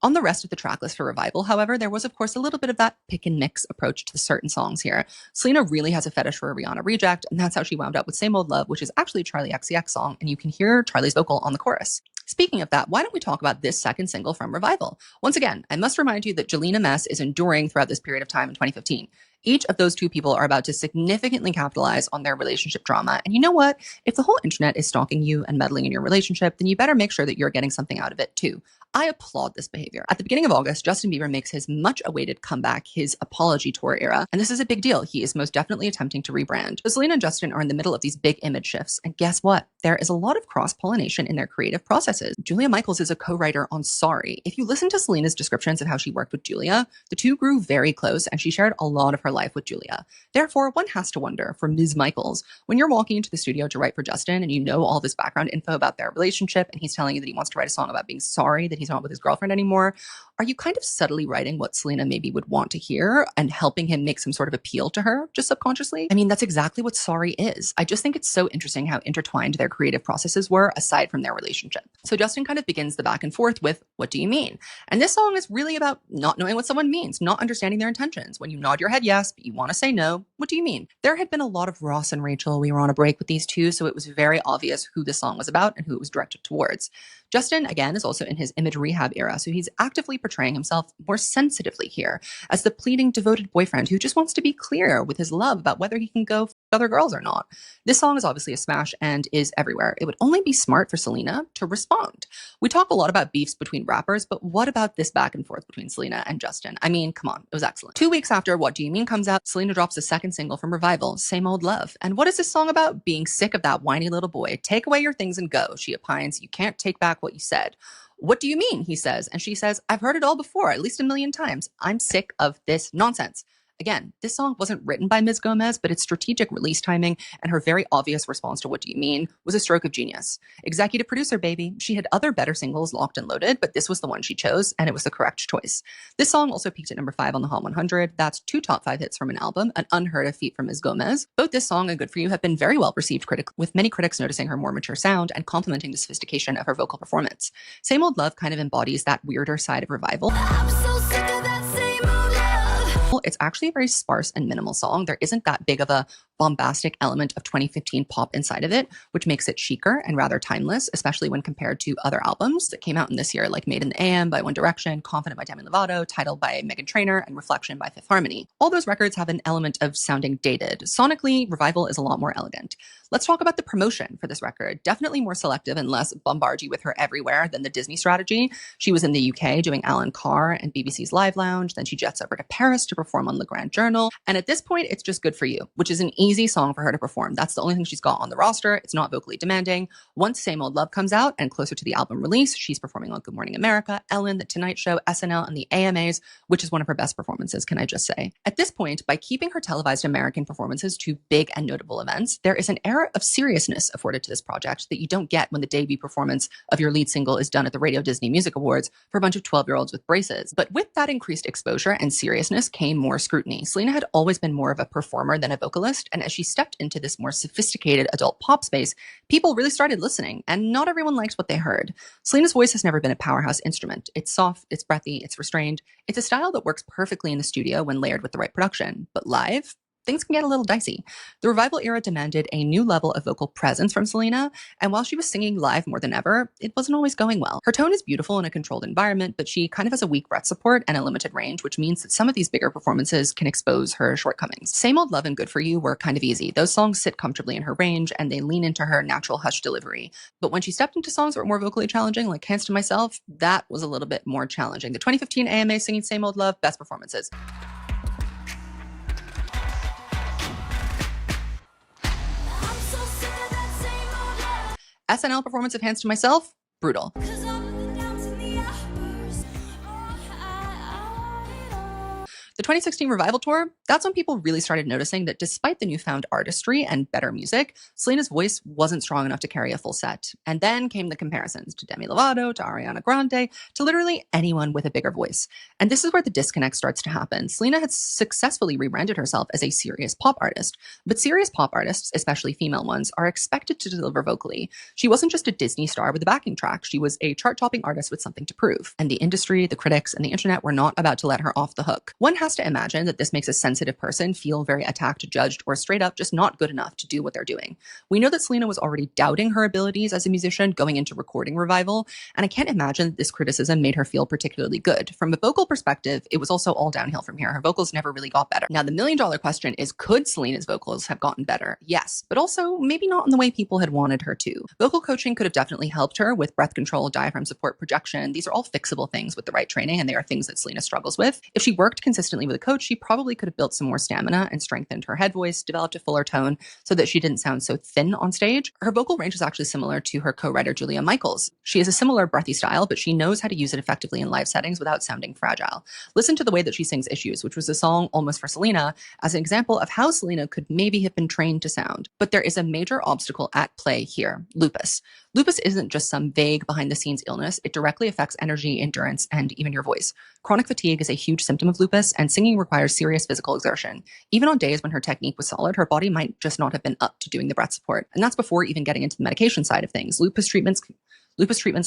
On the rest of the tracklist for Revival, however, there was of course a little bit of that pick and mix approach to certain songs here. Selena really has a fetish for a Rihanna reject, and that's how she wound up with Same Old Love, which is actually a Charli XCX song, and you can hear Charli's vocal on the chorus. Speaking of that, why don't we talk about this second single from Revival? Once again, I must remind you that Jelena Mess is enduring throughout this period of time in 2015. Each of those 2 people are about to significantly capitalize on their relationship drama. And you know what? If the whole internet is stalking you and meddling in your relationship, then you better make sure that you're getting something out of it too. I applaud this behavior. At the beginning of August, Justin Bieber makes his much-awaited comeback, his apology tour era, and this is a big deal. He is most definitely attempting to rebrand. So Selena and Justin are in the middle of these big image shifts, and guess what? There is a lot of cross-pollination in their creative processes. Julia Michaels is a co-writer on Sorry. If you listen to Selena's descriptions of how she worked with Julia, the two grew very close, and she shared a lot of her life with Julia. Therefore, one has to wonder, for Ms. Michaels, when you're walking into the studio to write for Justin and you know all this background info about their relationship, and he's telling you that he wants to write a song about being sorry that he's not with his girlfriend anymore, are you kind of subtly writing what Selena maybe would want to hear and helping him make some sort of appeal to her, just subconsciously? I mean, that's exactly what Sorry is. I just think it's so interesting how intertwined their creative processes were aside from their relationship. So Justin kind of begins the back and forth with, what do you mean? And this song is really about not knowing what someone means, not understanding their intentions. When you nod your head yes, but you want to say no, what do you mean? There had been a lot of Ross and Rachel. We were on a break with these two, so it was very obvious who this song was about and who it was directed towards. Justin, again, is also in his image rehab era, so he's actively portraying himself more sensitively here as the pleading, devoted boyfriend who just wants to be clear with his love about whether he can go f other girls or not. This song is obviously a smash and is everywhere. It would only be smart for Selena to respond. We talk a lot about beefs between rappers, but what about this back and forth between Selena and Justin? I mean, come on, it was excellent. 2 weeks after What Do You Mean comes out, Selena drops a second single from Revival, Same Old Love. And what is this song about? Being sick of that whiny little boy. Take away your things and go. She opines, you can't take back what you said. What do you mean? He says. And she says, I've heard it all before, at least 1,000,000 times. I'm sick of this nonsense. Again, this song wasn't written by Ms. Gomez, but its strategic release timing and her very obvious response to What Do You Mean was a stroke of genius. Executive producer, baby. She had other better singles locked and loaded, but this was the one she chose, and it was the correct choice. This song also peaked at number 5 on the Hot 100. That's 2 top 5 hits from an album, an unheard of feat from Ms. Gomez. Both this song and Good For You have been very well received critically, with many critics noticing her more mature sound and complimenting the sophistication of her vocal performance. Same Old Love kind of embodies that weirder side of Revival. I'm so sick of that same old love. It's actually a very sparse and minimal song. There isn't that big of a bombastic element of 2015 pop inside of it, which makes it chicer and rather timeless, especially when compared to other albums that came out in this year, like Made in the AM by One Direction, Confident by Demi Lovato, Titled by Meghan Trainor, and Reflection by Fifth Harmony. All those records have an element of sounding dated. Sonically, Revival is a lot more elegant. Let's talk about the promotion for this record. Definitely more selective and less bombard you with her everywhere than the Disney strategy. She was in the UK doing Alan Carr and BBC's Live Lounge. Then she jets over to Paris to perform on Le Grand Journal. And at this point, it's just Good For You, which is an easy song for her to perform. That's the only thing she's got on the roster. It's not vocally demanding. Once Same Old Love comes out and closer to the album release, she's performing on Good Morning America, Ellen, The Tonight Show, SNL, and the AMAs, which is one of her best performances, can I just say. At this point, by keeping her televised American performances to big and notable events, there is an air of seriousness afforded to this project that you don't get when the debut performance of your lead single is done at the Radio Disney Music Awards for a bunch of 12-year-olds with braces. But with that increased exposure and seriousness came more scrutiny. Selena had always been more of a performer than a vocalist, and as she stepped into this more sophisticated adult pop space, people really started listening, and not everyone liked what they heard. Selena's voice has never been a powerhouse instrument. It's soft, it's breathy, it's restrained. It's a style that works perfectly in the studio when layered with the right production, but live, things can get a little dicey. The Revival era demanded a new level of vocal presence from Selena, and while she was singing live more than ever, it wasn't always going well. Her tone is beautiful in a controlled environment, but she kind of has a weak breath support and a limited range, which means that some of these bigger performances can expose her shortcomings. Same Old Love and Good For You were kind of easy. Those songs sit comfortably in her range, and they lean into her natural hush delivery. But when she stepped into songs that were more vocally challenging, like Hands to Myself, that was a little bit more challenging. The 2015 AMA singing Same Old Love, best performances. I'm so sick of that same old love. SNL performance of Hands to Myself, brutal. 'Cause all of the downs and the uppers. Oh, I want it all. The 2016 Revival Tour, that's when people really started noticing that despite the newfound artistry and better music, Selena's voice wasn't strong enough to carry a full set. And then came the comparisons to Demi Lovato, to Ariana Grande, to literally anyone with a bigger voice. And this is where the disconnect starts to happen. Selena had successfully rebranded herself as a serious pop artist, but serious pop artists, especially female ones, are expected to deliver vocally. She wasn't just a Disney star with a backing track, she was a chart-topping artist with something to prove. And the industry, the critics, and the internet were not about to let her off the hook. One has has to imagine that this makes a sensitive person feel very attacked, judged, or straight up just not good enough to do what they're doing. We know that Selena was already doubting her abilities as a musician going into recording Revival, and I can't imagine that this criticism made her feel particularly good. From a vocal perspective, it was also all downhill from here. Her vocals never really got better. Now, the million-dollar question is, could Selena's vocals have gotten better? Yes, but also maybe not in the way people had wanted her to. Vocal coaching could have definitely helped her with breath control, diaphragm support, projection. These are all fixable things with the right training, and they are things that Selena struggles with. If she worked consistently with a coach, she probably could have built some more stamina and strengthened her head voice, developed a fuller tone so that she didn't sound so thin on stage. Her vocal range is actually similar to her co-writer Julia Michaels. She has a similar breathy style, but she knows how to use it effectively in live settings without sounding fragile. Listen to the way that she sings Issues, which was a song almost for Selena, as an example of how Selena could maybe have been trained to sound. But there is a major obstacle at play here: lupus. Lupus isn't just some vague behind-the-scenes illness. It directly affects energy, endurance, and even your voice. Chronic fatigue is a huge symptom of lupus, and singing requires serious physical exertion. Even on days when her technique was solid, her body might just not have been up to doing the breath support. And that's before even getting into the medication side of things. Lupus treatments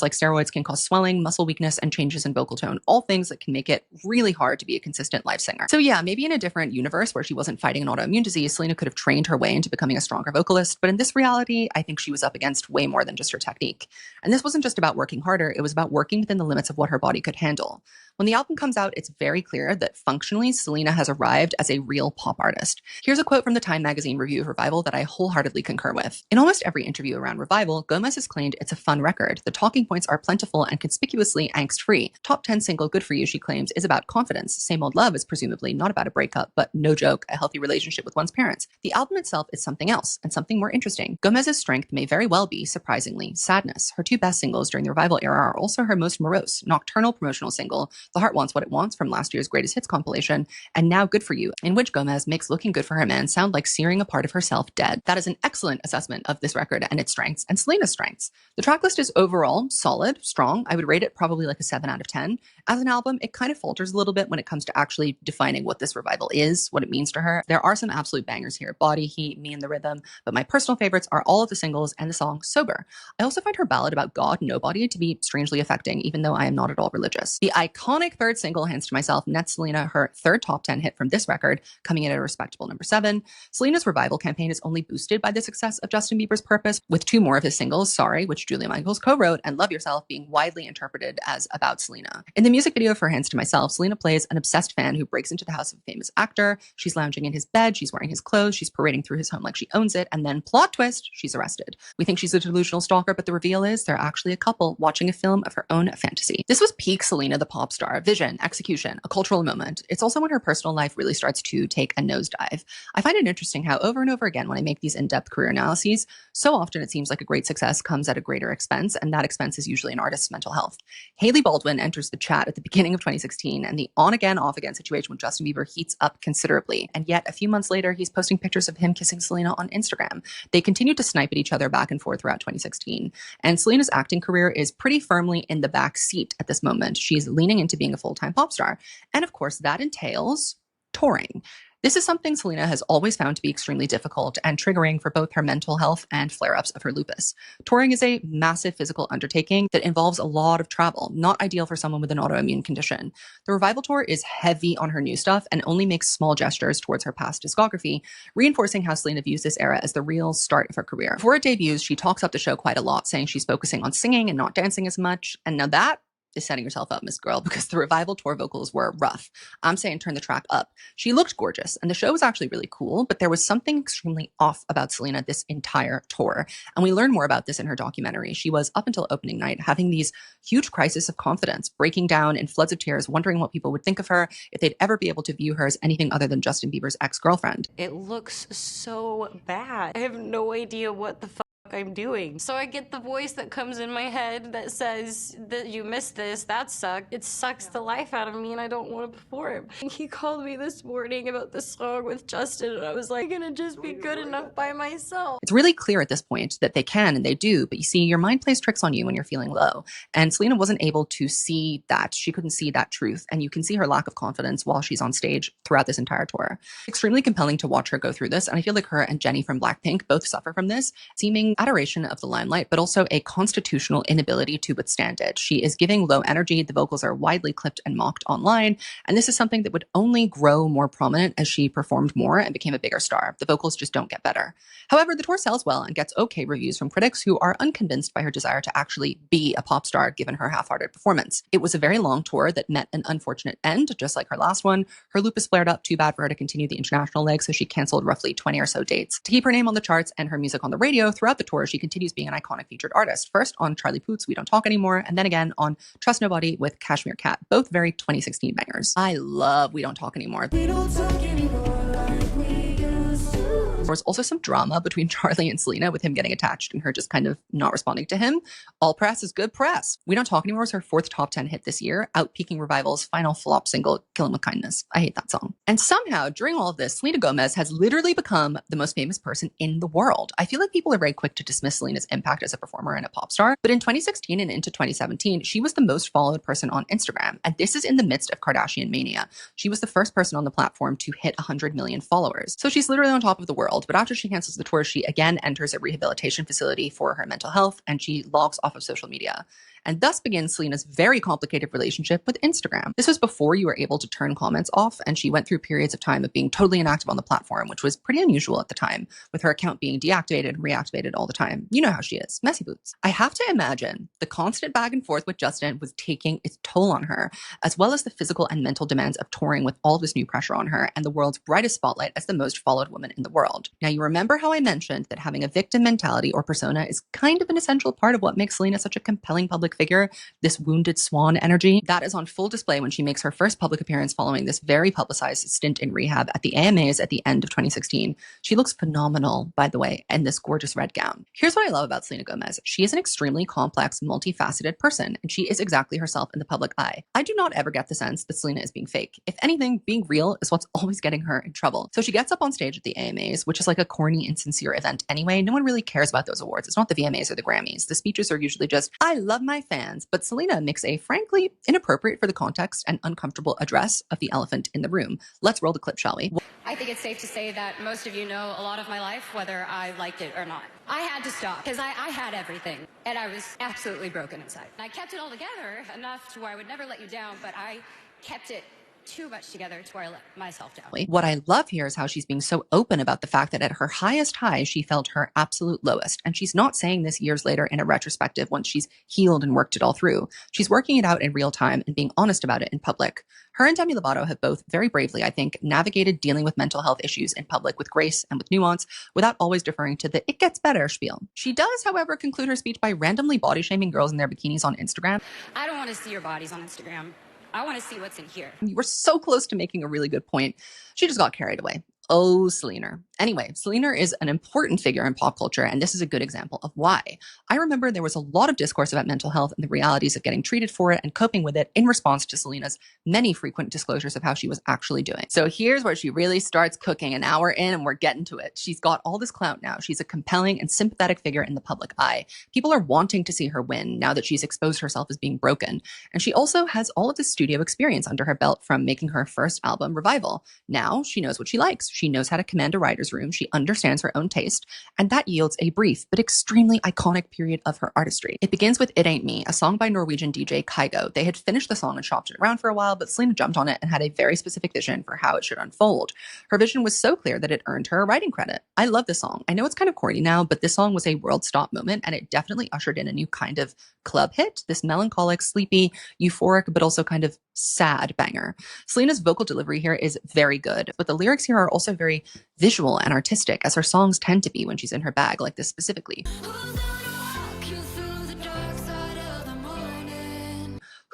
like steroids can cause swelling, muscle weakness, and changes in vocal tone, all things that can make it really hard to be a consistent live singer. So yeah, maybe in a different universe where she wasn't fighting an autoimmune disease, Selena could have trained her way into becoming a stronger vocalist, but in this reality, I think she was up against way more than just her technique. And this wasn't just about working harder, it was about working within the limits of what her body could handle. When the album comes out, it's very clear that functionally, Selena has arrived as a real pop artist. Here's a quote from the Time magazine review of Revival that I wholeheartedly concur with. In almost every interview around Revival, Gomez has claimed it's a fun record. The talking points are plentiful and conspicuously angst-free. Top 10 single Good For You, she claims, is about confidence. Same Old Love is presumably not about a breakup, but no joke, a healthy relationship with one's parents. The album itself is something else, and something more interesting. Gomez's strength may very well be, surprisingly, sadness. Her two best singles during the Revival era are also her most morose: Nocturnal promotional single, The Heart Wants What It Wants from last year's Greatest Hits compilation, and now Good For You, in which Gomez makes looking good for her man sound like searing a part of herself dead. That is an excellent assessment of this record and its strengths, and Selena's strengths. The tracklist is overall solid, strong. I would rate it probably like a 7 out of 10. As an album, it kind of falters a little bit when it comes to actually defining what this Revival is, what it means to her. There are some absolute bangers here: Body Heat, Me and the Rhythm, but my personal favorites are all of the singles and the song Sober. I also find her ballad about God, Nobody, to be strangely affecting, even though I am not at all religious. The iconic third single, Hands to Myself, nets Selena her third top 10 hit from this record, coming in at a respectable number 7. Selena's Revival campaign is only boosted by the success of Justin Bieber's Purpose, with 2 more of his singles, Sorry, which Julia Michaels co-wrote, and Love Yourself, being widely interpreted as about Selena. In the music video for Hands to Myself, Selena plays an obsessed fan who breaks into the house of a famous actor. She's lounging in his bed, she's wearing his clothes, she's parading through his home like she owns it, and then, plot twist, she's arrested. We think she's a delusional stalker, but the reveal is they're actually a couple watching a film of her own fantasy. This was peak Selena the pop star: vision, execution, a cultural moment. It's also when her personal life really starts to take a nosedive. I find it interesting how over and over again when I make these in-depth career analyses, so often it seems like a great success comes at a greater expense, and that expense is usually an artist's mental health. Hailey Baldwin enters the chat at the beginning of 2016, and the on-again, off-again situation with Justin Bieber heats up considerably. And yet, a few months later, he's posting pictures of him kissing Selena on Instagram. They continue to snipe at each other back and forth throughout 2016. And Selena's acting career is pretty firmly in the back seat at this moment. She's leaning into being a full-time pop star. And of course, that entails touring. This is something Selena has always found to be extremely difficult and triggering for both her mental health and flare-ups of her lupus. Touring is a massive physical undertaking that involves a lot of travel, not ideal for someone with an autoimmune condition. The Revival tour is heavy on her new stuff and only makes small gestures towards her past discography, reinforcing how Selena views this era as the real start of her career. Before it debuts, she talks up the show quite a lot, saying she's focusing on singing and not dancing as much. And now that is setting yourself up, Miss Girl, because the Revival tour vocals were rough. I'm saying turn the track up. She looked gorgeous, and the show was actually really cool, but there was something extremely off about Selena this entire tour. And we learn more about this in her documentary. She was, up until opening night, having these huge crises of confidence, breaking down in floods of tears, wondering what people would think of her, if they'd ever be able to view her as anything other than Justin Bieber's ex-girlfriend. It looks so bad. I have no idea what the fuck I'm doing. So I get the voice that comes in my head that says that you missed this, that sucked. It sucks the life out of me and I don't want to perform. He called me this morning about the song with Justin and I was like, I'm gonna just be good enough by myself. It's really clear at this point that they can and they do, but you see, your mind plays tricks on you when you're feeling low. And Selena wasn't able to see that. She couldn't see that truth. And you can see her lack of confidence while she's on stage throughout this entire tour. Extremely compelling to watch her go through this. And I feel like her and Jennie from Blackpink both suffer from this, seeming adoration of the limelight, but also a constitutional inability to withstand it. She is giving low energy, the vocals are widely clipped and mocked online, and this is something that would only grow more prominent as she performed more and became a bigger star. The vocals just don't get better. However, the tour sells well and gets okay reviews from critics who are unconvinced by her desire to actually be a pop star given her half-hearted performance. It was a very long tour that met an unfortunate end, just like her last one. Her lupus flared up, too bad for her to continue the international leg, so she canceled roughly 20 or so dates. To keep her name on the charts and her music on the radio throughout the tour, she continues being an iconic featured artist. First on Charlie Puth's We Don't Talk Anymore, and then again on Trust Nobody with Cashmere Cat, both very 2016 bangers. I love We Don't Talk Anymore. We don't talk anymore like we used to. There was also some drama between Charlie and Selena with him getting attached and her just kind of not responding to him. All press is good press. We Don't Talk Anymore was her 4th top 10 hit this year, outpeaking Revival's final flop single, Kill 'Em With Kindness. I hate that song. And somehow, during all of this, Selena Gomez has literally become the most famous person in the world. I feel like people are very quick to dismiss Selena's impact as a performer and a pop star, but in 2016 and into 2017, she was the most followed person on Instagram, and this is in the midst of Kardashian mania. She was the first person on the platform to hit 100 million followers. So she's literally on top of the world, but after she cancels the tour, she again enters a rehabilitation facility for her mental health, and she logs off of social media. And thus begins Selena's very complicated relationship with Instagram. This was before you were able to turn comments off, and she went through periods of time of being totally inactive on the platform, which was pretty unusual at the time, with her account being deactivated and reactivated all the time. You know how she is, messy boots. I have to imagine the constant back and forth with Justin was taking its toll on her, as well as the physical and mental demands of touring with all this new pressure on her and the world's brightest spotlight as the most followed woman in the world. Now, you remember how I mentioned that having a victim mentality or persona is kind of an essential part of what makes Selena such a compelling public figure, this wounded swan energy. That is on full display when she makes her first public appearance following this very publicized stint in rehab at the AMAs at the end of 2016. She looks phenomenal, by the way, in this gorgeous red gown. Here's what I love about Selena Gomez. She is an extremely complex, multifaceted person, and she is exactly herself in the public eye. I do not ever get the sense that Selena is being fake. If anything, being real is what's always getting her in trouble. So she gets up on stage at the AMAs, which is like a corny, insincere event anyway. No one really cares about those awards. It's not the VMAs or the Grammys. The speeches are usually just, I love my fans. But Selena makes a frankly inappropriate for the context and uncomfortable address of the elephant in the room. Let's roll the clip, shall we? I think it's safe to say that most of you know a lot of my life, whether I liked it or not. I had to stop because I had everything and I was absolutely broken inside. I kept it all together enough to where I would never let you down, but I kept it too much together to where I let myself down. What I love here is how she's being so open about the fact that at her highest high, she felt her absolute lowest. And she's not saying this years later in a retrospective once she's healed and worked it all through. She's working it out in real time and being honest about it in public. Her and Demi Lovato have both very bravely, I think, navigated dealing with mental health issues in public with grace and with nuance without always deferring to the it gets better spiel. She does, however, conclude her speech by randomly body shaming girls in their bikinis on Instagram. I don't want to see your bodies on Instagram. I want to see what's in here. You were so close to making a really good point. She just got carried away. Oh, Selena. Anyway, Selena is an important figure in pop culture, and this is a good example of why. I remember there was a lot of discourse about mental health and the realities of getting treated for it and coping with it in response to Selena's many frequent disclosures of how she was actually doing. So here's where she really starts cooking. An hour in and we're getting to it. She's got all this clout now. She's a compelling and sympathetic figure in the public eye. People are wanting to see her win now that she's exposed herself as being broken. And she also has all of this studio experience under her belt from making her first album, Revival. Now she knows what she likes. She knows how to command a writer's room. She understands her own taste, and that yields a brief but extremely iconic period of her artistry. It begins with It Ain't Me, a song by Norwegian DJ Kygo. They had finished the song and shopped it around for a while, but Selena jumped on it and had a very specific vision for how it should unfold. Her vision was so clear that it earned her a writing credit. I love this song. I know it's kind of corny now, but this song was a world stop moment, and it definitely ushered in a new kind of club hit, this melancholic, sleepy, euphoric, but also kind of sad banger. Selena's vocal delivery here is very good, but the lyrics here are also very visual and artistic, as her songs tend to be when she's in her bag, like this specifically.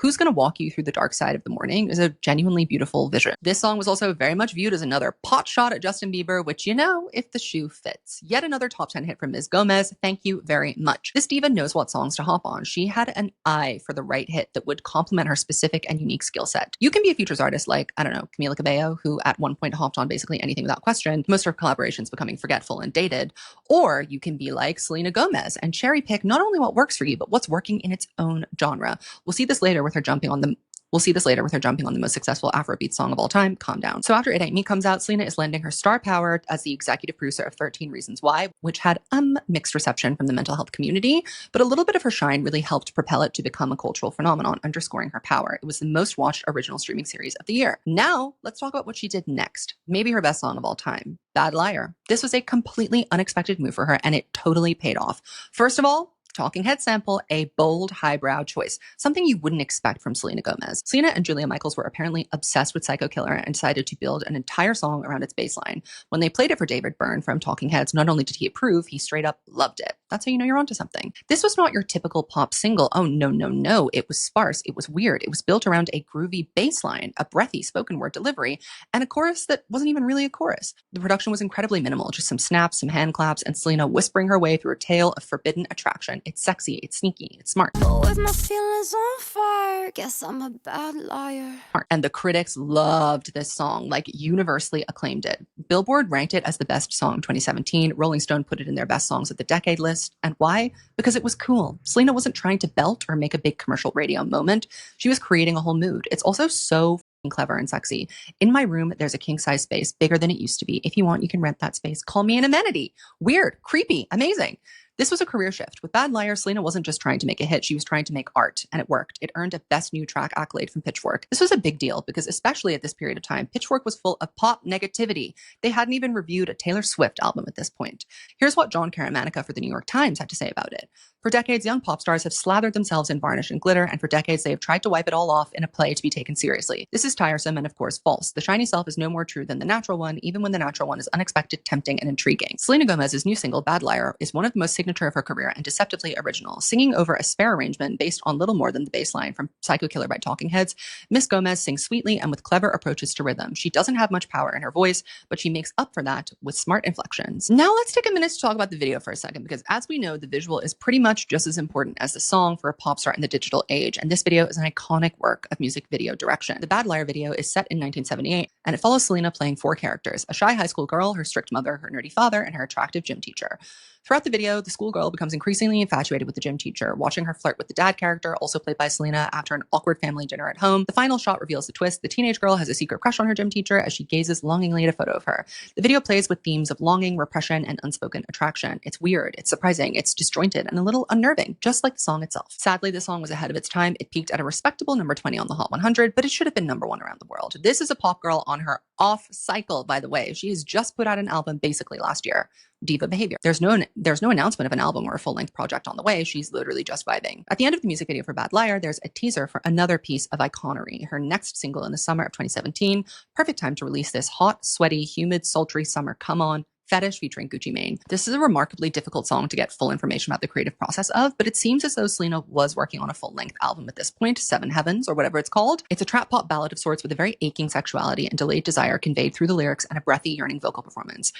Who's Gonna Walk You Through the Dark Side of the Morning is a genuinely beautiful vision. This song was also very much viewed as another pot shot at Justin Bieber, which, you know, if the shoe fits. Yet another top 10 hit from Ms. Gomez. Thank you very much. This diva knows what songs to hop on. She had an eye for the right hit that would complement her specific and unique skill set. You can be a features artist like, I don't know, Camila Cabello, who at one point hopped on basically anything without question, most of her collaborations becoming forgetful and dated. Or you can be like Selena Gomez and cherry pick not only what works for you, but what's working in its own genre. We'll see this later with her jumping on the We'll see this later with her jumping on the most successful Afrobeat song of all time, Calm Down. So after It Ain't Me comes out, Selena is lending her star power as the executive producer of 13 Reasons Why, which had mixed reception from the mental health community, but a little bit of her shine really helped propel it to become a cultural phenomenon, underscoring her power. It was the most watched original streaming series of the year. Now, let's talk about what she did next. Maybe her best song of all time, Bad Liar. This was a completely unexpected move for her, and it totally paid off. First of all, talking head sample, a bold, highbrow choice, something you wouldn't expect from Selena Gomez. Selena and Julia Michaels were apparently obsessed with Psycho Killer and decided to build an entire song around its bass line. When they played it for David Byrne from Talking Heads, not only did he approve, he straight up loved it. That's how you know you're onto something. This was not your typical pop single. Oh, no, no, no. It was sparse. It was weird. It was built around a groovy bass line, a breathy spoken word delivery, and a chorus that wasn't even really a chorus. The production was incredibly minimal, just some snaps, some hand claps, and Selena whispering her way through a tale of forbidden attraction. It's sexy, it's sneaky, it's smart. But with my feelings on fire, guess I'm a bad liar. And the critics loved this song, like universally acclaimed it. Billboard ranked it as the best song in 2017. Rolling Stone put it in their best songs of the decade list. And why? Because it was cool. Selena wasn't trying to belt or make a big commercial radio moment. She was creating a whole mood. It's also so clever and sexy. In my room, there's a king-size space, bigger than it used to be. If you want, you can rent that space. Call me an amenity. Weird, creepy, amazing. This was a career shift. With Bad Liar, Selena wasn't just trying to make a hit, she was trying to make art, and it worked. It earned a Best New Track accolade from Pitchfork. This was a big deal because especially at this period of time, Pitchfork was full of pop negativity. They hadn't even reviewed a Taylor Swift album at this point. Here's what John Caramanica for the New York Times had to say about it. For decades, young pop stars have slathered themselves in varnish and glitter, and for decades they have tried to wipe it all off in a play to be taken seriously. This is tiresome and of course false. The shiny self is no more true than the natural one, even when the natural one is unexpected, tempting, and intriguing. Selena Gomez's new single, Bad Liar, is one of the most signature of her career and deceptively original. Singing over a spare arrangement based on little more than the bass line from Psycho Killer by Talking Heads, Miss Gomez sings sweetly and with clever approaches to rhythm. She doesn't have much power in her voice, but she makes up for that with smart inflections. Now let's take a minute to talk about the video for a second, because as we know, the visual is pretty much just as important as the song for a pop star in the digital age, and this video is an iconic work of music video direction. The Bad Liar video is set in 1978, and it follows Selena playing 4 characters: a shy high school girl, her strict mother, her nerdy father, and her attractive gym teacher. Throughout the video, the schoolgirl becomes increasingly infatuated with the gym teacher, watching her flirt with the dad character, also played by Selena, after an awkward family dinner at home. The final shot reveals the twist. The teenage girl has a secret crush on her gym teacher as she gazes longingly at a photo of her. The video plays with themes of longing, repression, and unspoken attraction. It's weird, it's surprising, it's disjointed, and a little unnerving, just like the song itself. Sadly, the song was ahead of its time. It peaked at a respectable number 20 on the Hot 100, but it should have been number 1 around the world. This is a pop girl on her off cycle, by the way. She has just put out an album basically last year. Diva behavior. There's no announcement of an album or a full-length project on the way. She's literally just vibing. At the end of the music video for Bad Liar, there's a teaser for another piece of iconery, her next single in the summer of 2017. Perfect time to release this hot, sweaty, humid, sultry summer come on. Fetish featuring Gucci Mane. This is a remarkably difficult song to get full information about the creative process of, but it seems as though Selena was working on a full-length album at this point, Seven Heavens, or whatever it's called. It's a trap pop ballad of sorts with a very aching sexuality and delayed desire conveyed through the lyrics and a breathy, yearning vocal performance.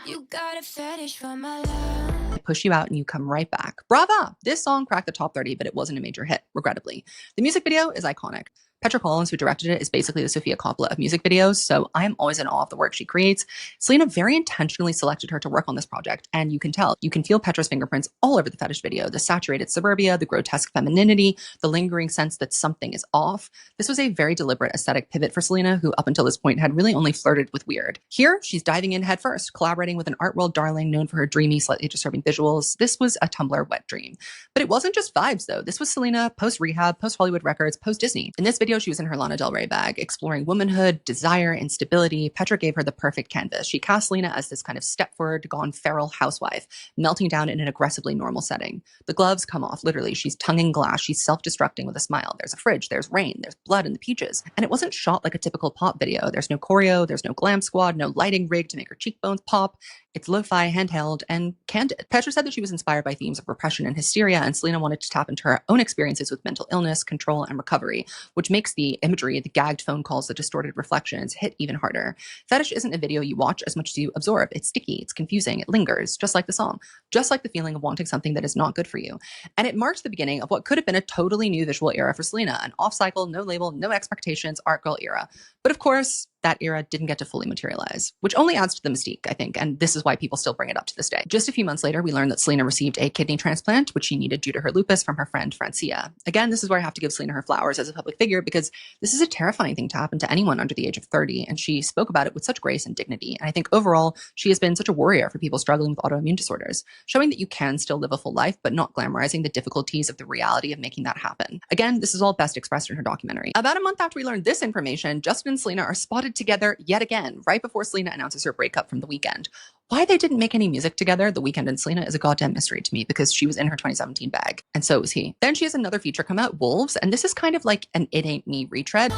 You got a fetish for my love. I push you out and you come right back. Brava! This song cracked the top 30, but it wasn't a major hit, regrettably. The music video is iconic. Petra Collins, who directed it, is basically the Sofia Coppola of music videos, so I am always in awe of the work she creates. Selena very intentionally selected her to work on this project, and you can tell. You can feel Petra's fingerprints all over the Fetish video, the saturated suburbia, the grotesque femininity, the lingering sense that something is off. This was a very deliberate aesthetic pivot for Selena, who up until this point had really only flirted with weird. Here, she's diving in headfirst, collaborating with an art world darling known for her dreamy, slightly disturbing visuals. This was a Tumblr wet dream. But it wasn't just vibes, though. This was Selena post-rehab, post-Hollywood records, post-Disney. In this video, she was in her Lana Del Rey bag, exploring womanhood, desire, instability. Petra gave her the perfect canvas. She cast Selena as this kind of step-forward, gone feral housewife, melting down in an aggressively normal setting. The gloves come off, literally. She's tonguing glass. She's self-destructing with a smile. There's a fridge, there's rain, there's blood in the peaches. And it wasn't shot like a typical pop video. There's no choreo, there's no glam squad, no lighting rig to make her cheekbones pop. It's lo-fi, handheld, and candid. Petra said that she was inspired by themes of repression and hysteria, and Selena wanted to tap into her own experiences with mental illness, control, and recovery, which makes the imagery, the gagged phone calls, the distorted reflections hit even harder. Fetish isn't a video you watch as much as you absorb. It's sticky, it's confusing, it lingers, just like the song, just like the feeling of wanting something that is not good for you. And it marks the beginning of what could have been a totally new visual era for Selena, an off-cycle, no label, no expectations art girl era. But of course, that era didn't get to fully materialize, which only adds to the mystique, I think, and this is why people still bring it up to this day. Just a few months later, we learned that Selena received a kidney transplant, which she needed due to her lupus, from her friend Francia. Again, this is where I have to give Selena her flowers as a public figure, because this is a terrifying thing to happen to anyone under the age of 30, and she spoke about it with such grace and dignity. And I think overall, she has been such a warrior for people struggling with autoimmune disorders, showing that you can still live a full life, but not glamorizing the difficulties of the reality of making that happen. Again, this is all best expressed in her documentary. About a month after we learned this information, Justin and Selena are spotted together yet again, right before Selena announces her breakup from The Weeknd. Why they didn't make any music together, The Weeknd and Selena, is a goddamn mystery to me, because she was in her 2017 bag, and so was he. Then she has another feature come out, Wolves, and this is kind of like an It Ain't Me retread.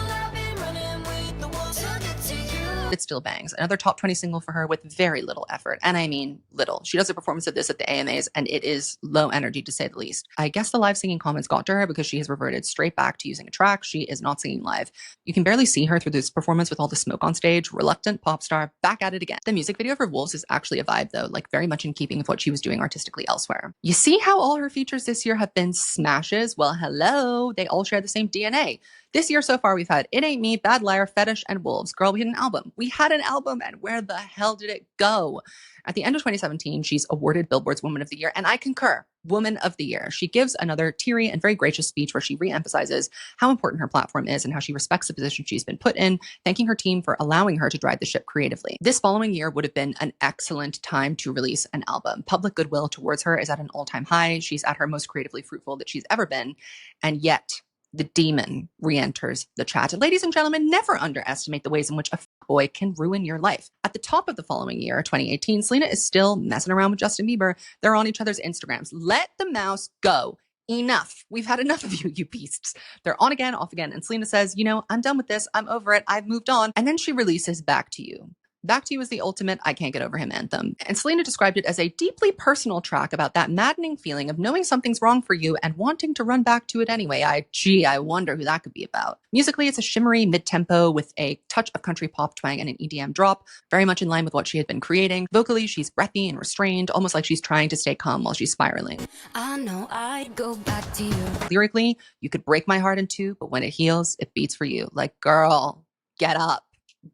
It still bangs. Another top 20 single for her with very little effort. And I mean little. She does a performance of this at the AMAs and it is low energy to say the least. I guess the live singing comments got to her because she has reverted straight back to using a track. She is not singing live. You can barely see her through this performance with all the smoke on stage. Reluctant pop star, back at it again. The music video for Wolves is actually a vibe though, like very much in keeping with what she was doing artistically elsewhere. You see how all her features this year have been smashes? Well, hello, they all share the same DNA. This year so far, we've had It Ain't Me, Bad Liar, Fetish, and Wolves. Girl, we had an album. We had an album, and where the hell did it go? At the end of 2017, she's awarded Billboard's Woman of the Year, and I concur, Woman of the Year. She gives another teary and very gracious speech where she reemphasizes how important her platform is and how she respects the position she's been put in, thanking her team for allowing her to drive the ship creatively. This following year would have been an excellent time to release an album. Public goodwill towards her is at an all-time high. She's at her most creatively fruitful that she's ever been, and yet the demon re-enters the chat. And ladies and gentlemen, never underestimate the ways in which a boy can ruin your life. At the top of the following year, 2018, Selena is still messing around with Justin Bieber. They're on each other's Instagrams. Let the mouse go. Enough. We've had enough of you, you beasts. They're on again, off again. And Selena says, you know, I'm done with this. I'm over it. I've moved on. And then she releases Back to You. Back to You is the ultimate I can't get over him anthem. And Selena described it as a deeply personal track about that maddening feeling of knowing something's wrong for you and wanting to run back to it anyway. I wonder who that could be about. Musically, it's a shimmery mid-tempo with a touch of country pop twang and an EDM drop, very much in line with what she had been creating. Vocally, she's breathy and restrained, almost like she's trying to stay calm while she's spiraling. I know I'd go back to you. Lyrically, you could break my heart in two, but when it heals, it beats for you. Like, girl, get up.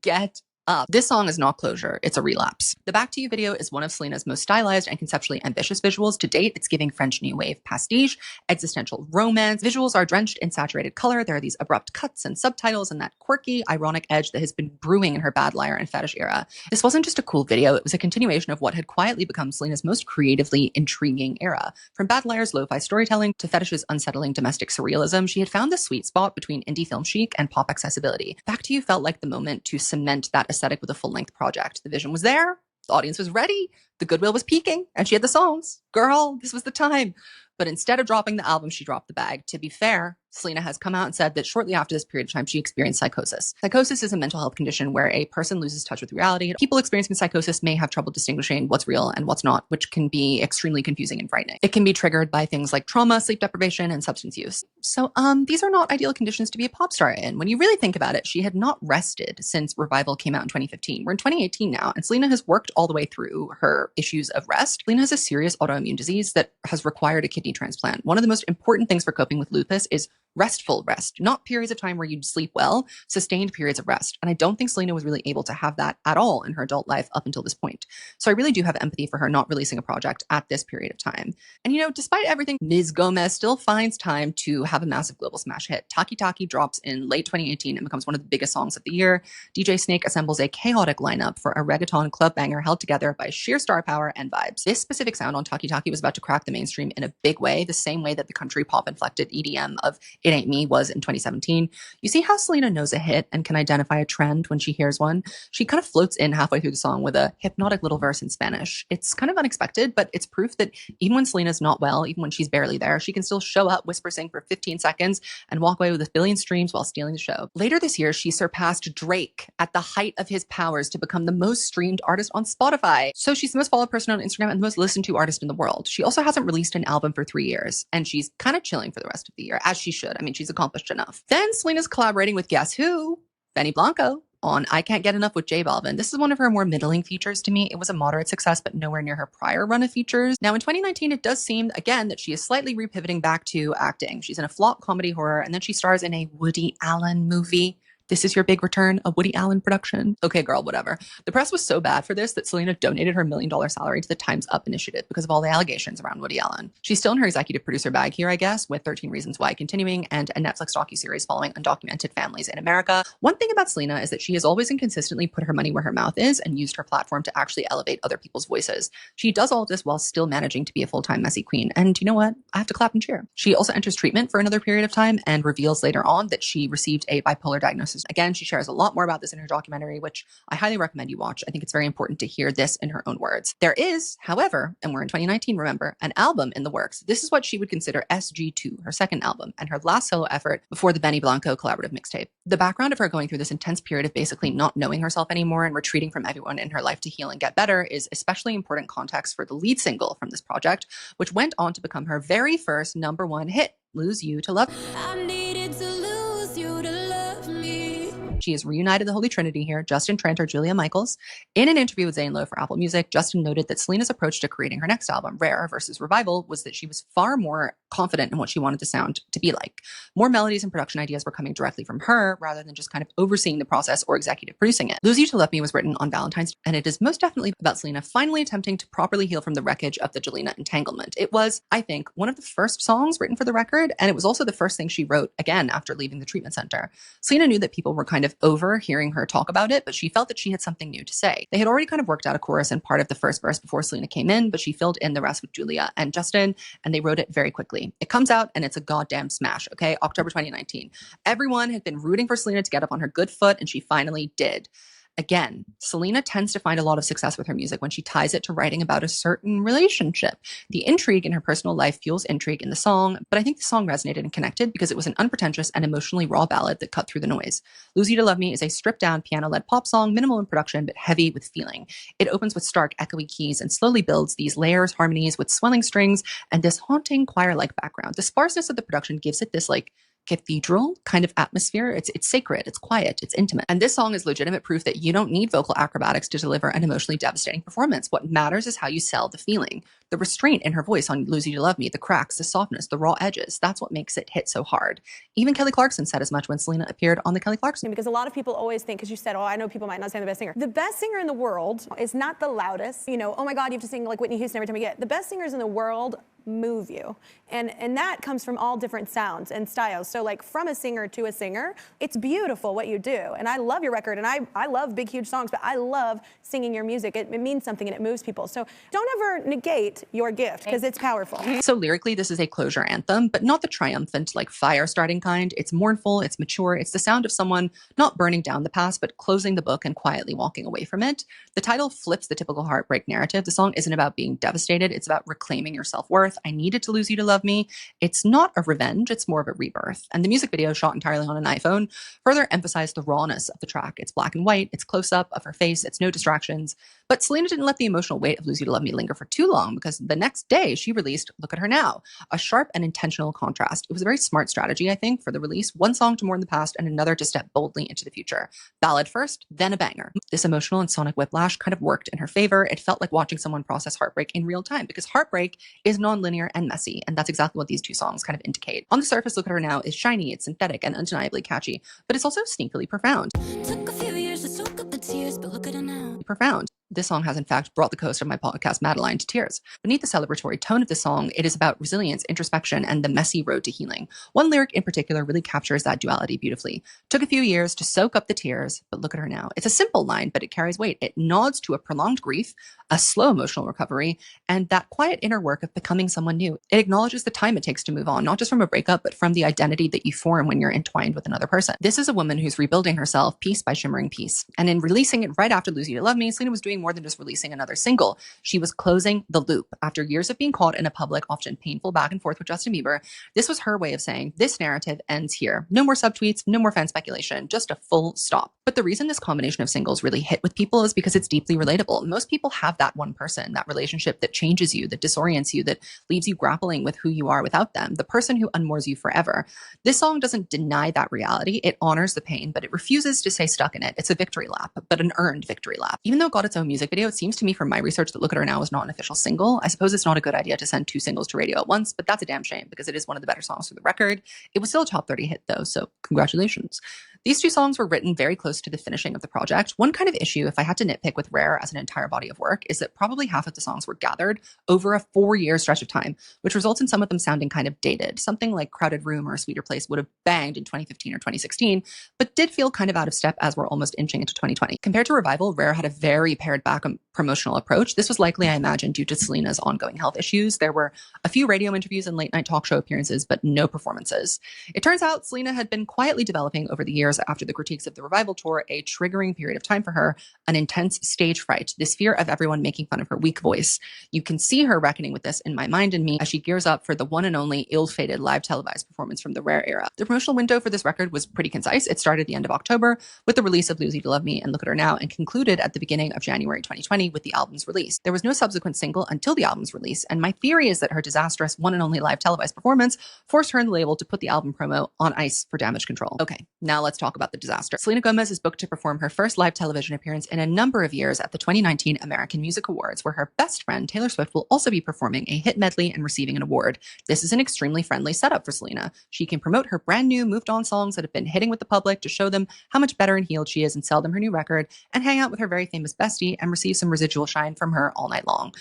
Get up. This song is not closure, it's a relapse. The Back to You video is one of Selena's most stylized and conceptually ambitious visuals to date. It's giving French New Wave pastiche, existential romance. Visuals are drenched in saturated color. There are these abrupt cuts and subtitles and that quirky, ironic edge that has been brewing in her Bad Liar and Fetish era. This wasn't just a cool video, it was a continuation of what had quietly become Selena's most creatively intriguing era. From Bad Liar's lo-fi storytelling to Fetish's unsettling domestic surrealism, she had found the sweet spot between indie film chic and pop accessibility. Back to You felt like the moment to cement that aesthetic with a full-length project. The vision was there, the audience was ready, the goodwill was peaking, and she had the songs. Girl, this was the time. But instead of dropping the album, she dropped the bag. To be fair, Selena has come out and said that shortly after this period of time, she experienced psychosis. Psychosis is a mental health condition where a person loses touch with reality. People experiencing psychosis may have trouble distinguishing what's real and what's not, which can be extremely confusing and frightening. It can be triggered by things like trauma, sleep deprivation, and substance use. So these are not ideal conditions to be a pop star in. When you really think about it, she had not rested since Revival came out in 2015. We're in 2018 now, and Selena has worked all the way through her issues of rest. Selena has a serious autoimmune disease that has required a kidney transplant. One of the most important things for coping with lupus is restful rest, not periods of time where you sleep well, sustained periods of rest. And I don't think Selena was really able to have that at all in her adult life up until this point. So I really do have empathy for her not releasing a project at this period of time. And you know, despite everything, Ms. Gomez still finds time to have a massive global smash hit. Taki Taki drops in late 2018 and becomes one of the biggest songs of the year. DJ Snake assembles a chaotic lineup for a reggaeton club banger held together by sheer star power and vibes. This specific sound on Taki Taki was about to crack the mainstream in a big way, the same way that the country pop inflected EDM of It Ain't Me was in 2017. You see how Selena knows a hit and can identify a trend when she hears one? She kind of floats in halfway through the song with a hypnotic little verse in Spanish. It's kind of unexpected, but it's proof that even when Selena's not well, even when she's barely there, she can still show up, whisper sing for 15 seconds, and walk away with a billion streams while stealing the show. Later this year, she surpassed Drake at the height of his powers to become the most streamed artist on Spotify. So she's the most followed person on Instagram and the most listened to artist in the world. She also hasn't released an album for 3 years, and she's kind of chilling for the rest of the year, as she should. I mean, she's accomplished enough. Then Selena's collaborating with guess who? Benny Blanco on I Can't Get Enough with J Balvin. This is one of her more middling features to me. It was a moderate success, but nowhere near her prior run of features. Now in 2019, it does seem, again, that she is slightly repivoting back to acting. She's in a flop comedy horror, and then she stars in a Woody Allen movie. This is your big return, a Woody Allen production. Okay, girl, whatever. The press was so bad for this that Selena donated her $1 million salary to the Time's Up initiative because of all the allegations around Woody Allen. She's still in her executive producer bag here, I guess, with 13 Reasons Why continuing and a Netflix docuseries following undocumented families in America. One thing about Selena is that she has always and consistently put her money where her mouth is and used her platform to actually elevate other people's voices. She does all of this while still managing to be a full-time messy queen. And you know what? I have to clap and cheer. She also enters treatment for another period of time and reveals later on that she received a bipolar diagnosis. Again, she shares a lot more about this in her documentary, which I highly recommend you watch. I think it's very important to hear this in her own words. There is, however, and we're in 2019, remember, an album in the works. This is what she would consider SG2, her second album, and her last solo effort before the Benny Blanco collaborative mixtape. The background of her going through this intense period of basically not knowing herself anymore and retreating from everyone in her life to heal and get better is especially important context for the lead single from this project, which went on to become her very first #1 hit, Lose You to Love Me. I needed to lose you to love me. She has reunited the Holy Trinity here, Justin Tranter, Julia Michaels. In an interview with Zane Lowe for Apple Music, Justin noted that Selena's approach to creating her next album, Rare versus Revival, was that she was far more confident in what she wanted the sound to be like. More melodies and production ideas were coming directly from her rather than just kind of overseeing the process or executive producing it. Lose You to Love Me was written on Valentine's Day, and it is most definitely about Selena finally attempting to properly heal from the wreckage of the Jelena entanglement. It was, I think, one of the first songs written for the record, and it was also the first thing she wrote again after leaving the treatment center. Selena knew that people were kind of over hearing her talk about it, but she felt that she had something new to say. They had already kind of worked out a chorus and part of the first verse before Selena came in, but she filled in the rest with Julia and Justin, and they wrote it very quickly. It comes out and it's a goddamn smash, okay? October 2019. Everyone had been rooting for Selena to get up on her good foot, and she finally did. Again, Selena tends to find a lot of success with her music when she ties it to writing about a certain relationship. The intrigue in her personal life fuels intrigue in the song, but I think the song resonated and connected because it was an unpretentious and emotionally raw ballad that cut through the noise. Lose You to Love Me is a stripped-down, piano-led pop song, minimal in production, but heavy with feeling. It opens with stark, echoey keys and slowly builds these layers, harmonies with swelling strings, and this haunting choir-like background. The sparseness of the production gives it this, like, cathedral kind of atmosphere. It's sacred, it's quiet, it's intimate. And this song is legitimate proof that you don't need vocal acrobatics to deliver an emotionally devastating performance. What matters is how you sell the feeling. The restraint in her voice on Lose You to Love Me, the cracks, the softness, the raw edges, that's what makes it hit so hard. Even Kelly Clarkson said as much when Selena appeared on the Kelly Clarkson. Because a lot of people always think, because you said, oh, I know people might not say I'm the best singer. The best singer in the world is not the loudest. You know, oh my God, you have to sing like Whitney Houston every time you get. The best singers in the world move you. And that comes from all different sounds and styles. So like from a singer to a singer, it's beautiful what you do. And I love your record, and I love big, huge songs, but I love singing your music. It means something and it moves people. So don't ever negate your gift, because it's powerful. So lyrically, this is a closure anthem, but not the triumphant, like fire-starting kind. It's mournful, it's mature, it's the sound of someone not burning down the past, but closing the book and quietly walking away from it. The title flips the typical heartbreak narrative. The song isn't about being devastated, it's about reclaiming your self-worth. I needed to lose you to love me. It's not a revenge, it's more of a rebirth. And the music video, shot entirely on an iPhone, further emphasized the rawness of the track. It's black and white, it's close-up of her face, it's no distractions. But Selena didn't let the emotional weight of Lose You to Love Me linger for too long, because the next day she released Look at Her Now, a sharp and intentional contrast. It was a very smart strategy, I think, for the release. One song to mourn the past and another to step boldly into the future. Ballad first, then a banger. This emotional and sonic whiplash kind of worked in her favor. It felt like watching someone process heartbreak in real time, because heartbreak is non-linear and messy, and that's exactly what these two songs kind of indicate. On the surface, Look at Her Now is shiny, it's synthetic, and undeniably catchy, but it's also sneakily profound. Took a few years to soak up the tears, but look at her now. Profound. This song has in fact brought the host of my podcast, Madeline, to tears. Beneath the celebratory tone of the song, it is about resilience, introspection, and the messy road to healing. One lyric in particular really captures that duality beautifully. Took a few years to soak up the tears, but look at her now. It's a simple line, but it carries weight. It nods to a prolonged grief, a slow emotional recovery, and that quiet inner work of becoming someone new. It acknowledges the time it takes to move on, not just from a breakup, but from the identity that you form when you're entwined with another person. This is a woman who's rebuilding herself piece by shimmering piece. And in releasing it right after Lose You to Love Me, Selena was doing more than just releasing another single. She was closing the loop. After years of being caught in a public, often painful back and forth with Justin Bieber, this was her way of saying, this narrative ends here. No more subtweets, no more fan speculation, just a full stop. But the reason this combination of singles really hit with people is because it's deeply relatable. Most people have that one person, that relationship that changes you, that disorients you, that leaves you grappling with who you are without them, the person who unmoors you forever. This song doesn't deny that reality. It honors the pain, but it refuses to stay stuck in it. It's a victory lap, but an earned victory lap. Even though it got its own music video, it seems to me from my research that Look at Her Now is not an official single. I suppose it's not a good idea to send two singles to radio at once, but that's a damn shame because it is one of the better songs for the record. It was still a top 30 hit though, so congratulations. These two songs were written very close to the finishing of the project. One kind of issue, if I had to nitpick with Rare as an entire body of work, is that probably half of the songs were gathered over a 4-year stretch of time, which results in some of them sounding kind of dated. Something like Crowded Room or Sweeter Place would have banged in 2015 or 2016, but did feel kind of out of step as we're almost inching into 2020. Compared to Revival, Rare had a very pared back promotional approach. This was likely, I imagine, due to Selena's ongoing health issues. There were a few radio interviews and late night talk show appearances, but no performances. It turns out Selena had been quietly developing over the years after the critiques of the Revival tour a triggering period of time for her, an intense stage fright, this fear of everyone making fun of her weak voice. You can see her reckoning with this in My Mind and Me as she gears up for the one and only ill-fated live televised performance from the Rare era. The promotional window for this record was pretty concise. It started at the end of October with the release of Lose You to Love Me and Look at Her Now, and concluded at the beginning of January 2020 with the album's release. There was no subsequent single until the album's release, and my theory is that her disastrous one and only live televised performance forced her and the label to put the album promo on ice for damage control. Okay, now let's talk about the disaster. Selena Gomez is booked to perform her first live television appearance in a number of years at the 2019 American Music Awards, where her best friend Taylor Swift will also be performing a hit medley and receiving an award. This is an extremely friendly setup for Selena. She can promote her brand new moved on songs that have been hitting with the public to show them how much better and healed she is and sell them her new record, and hang out with her very famous bestie and receive some residual shine from her all night long.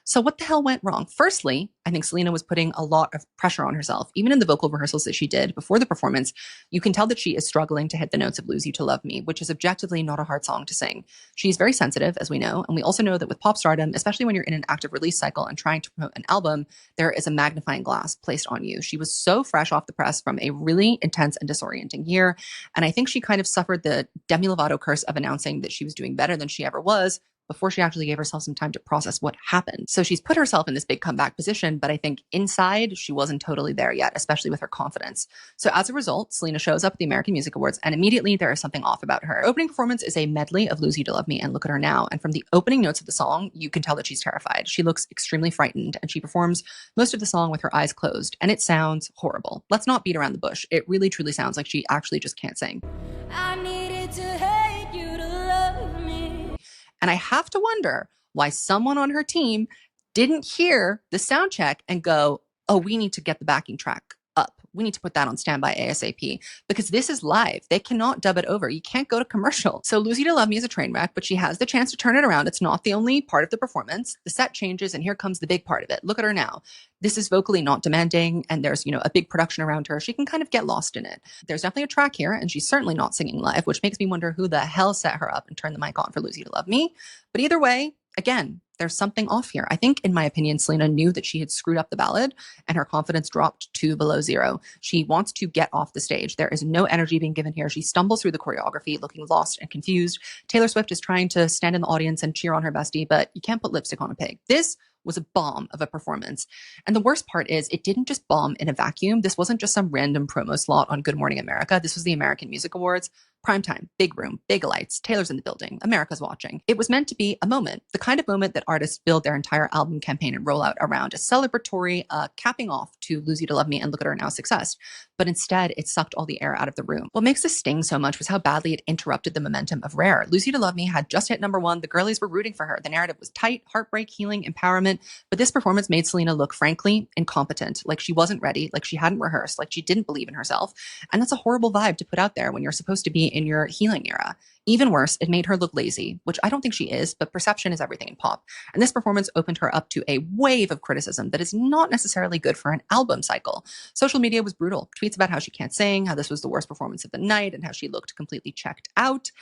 So what the hell went wrong? Firstly, I think Selena was putting a lot of pressure on herself. Even in the vocal rehearsals that she did before the performance, you can tell that she is struggling to hit the notes of Lose You to Love Me, which is objectively not a hard song to sing. She's very sensitive, as we know, and we also know that with pop stardom, especially when you're in an active release cycle and trying to promote an album, there is a magnifying glass placed on you. She was so fresh off the press from a really intense and disorienting year, and I think she kind of suffered the Demi Lovato curse of announcing that she was doing better than she ever was before she actually gave herself some time to process what happened. So she's put herself in this big comeback position, but I think inside she wasn't totally there yet, especially with her confidence. So as a result, Selena shows up at the American Music Awards, and immediately there is something off about her. Her opening performance is a medley of Lose You to Love Me and Look at Her Now, and from the opening notes of the song, you can tell that she's terrified. She looks extremely frightened, and she performs most of the song with her eyes closed, and it sounds horrible. Let's not beat around the bush. It really truly sounds like she actually just can't sing. I needed to hate you to love me. And I have to wonder why someone on her team didn't hear the sound check and go, oh, we need to get the backing track up. We need to put that on standby ASAP, because this is live. They cannot dub it over. You can't go to commercial. So Lose You to Love Me is a train wreck, but she has the chance to turn it around. It's not the only part of the performance. The set changes, and here comes the big part of it. Look at Her Now. This is vocally not demanding, and there's, a big production around her. She can kind of get lost in it. There's definitely a track here, and she's certainly not singing live, which makes me wonder who the hell set her up and turned the mic on for Lose You to Love Me. But either way, again, there's something off here. I think, in my opinion, Selena knew that she had screwed up the ballad, and her confidence dropped to below zero. She wants to get off the stage. There is no energy being given here. She stumbles through the choreography looking lost and confused. Taylor Swift is trying to stand in the audience and cheer on her bestie, but you can't put lipstick on a pig. This was a bomb of a performance. And the worst part is it didn't just bomb in a vacuum. This wasn't just some random promo slot on Good Morning America. This was the American Music Awards. Primetime, big room, big lights, Taylor's in the building, America's watching. It was meant to be a moment, the kind of moment that artists build their entire album campaign and rollout around, a celebratory capping off to Lose You to Love Me and Look at Her Now success. But instead, it sucked all the air out of the room. What makes this sting so much was how badly it interrupted the momentum of Rare. Lose You to Love Me had just hit #1. The girlies were rooting for her. The narrative was tight, heartbreak, healing, empowerment. But this performance made Selena look, frankly, incompetent, like she wasn't ready, like she hadn't rehearsed, like she didn't believe in herself. And that's a horrible vibe to put out there when you're supposed to be in your healing era. Even worse, it made her look lazy, which I don't think she is, but perception is everything in pop. And this performance opened her up to a wave of criticism that is not necessarily good for an album cycle. Social media was brutal. Tweets about how she can't sing, how this was the worst performance of the night, and how she looked completely checked out.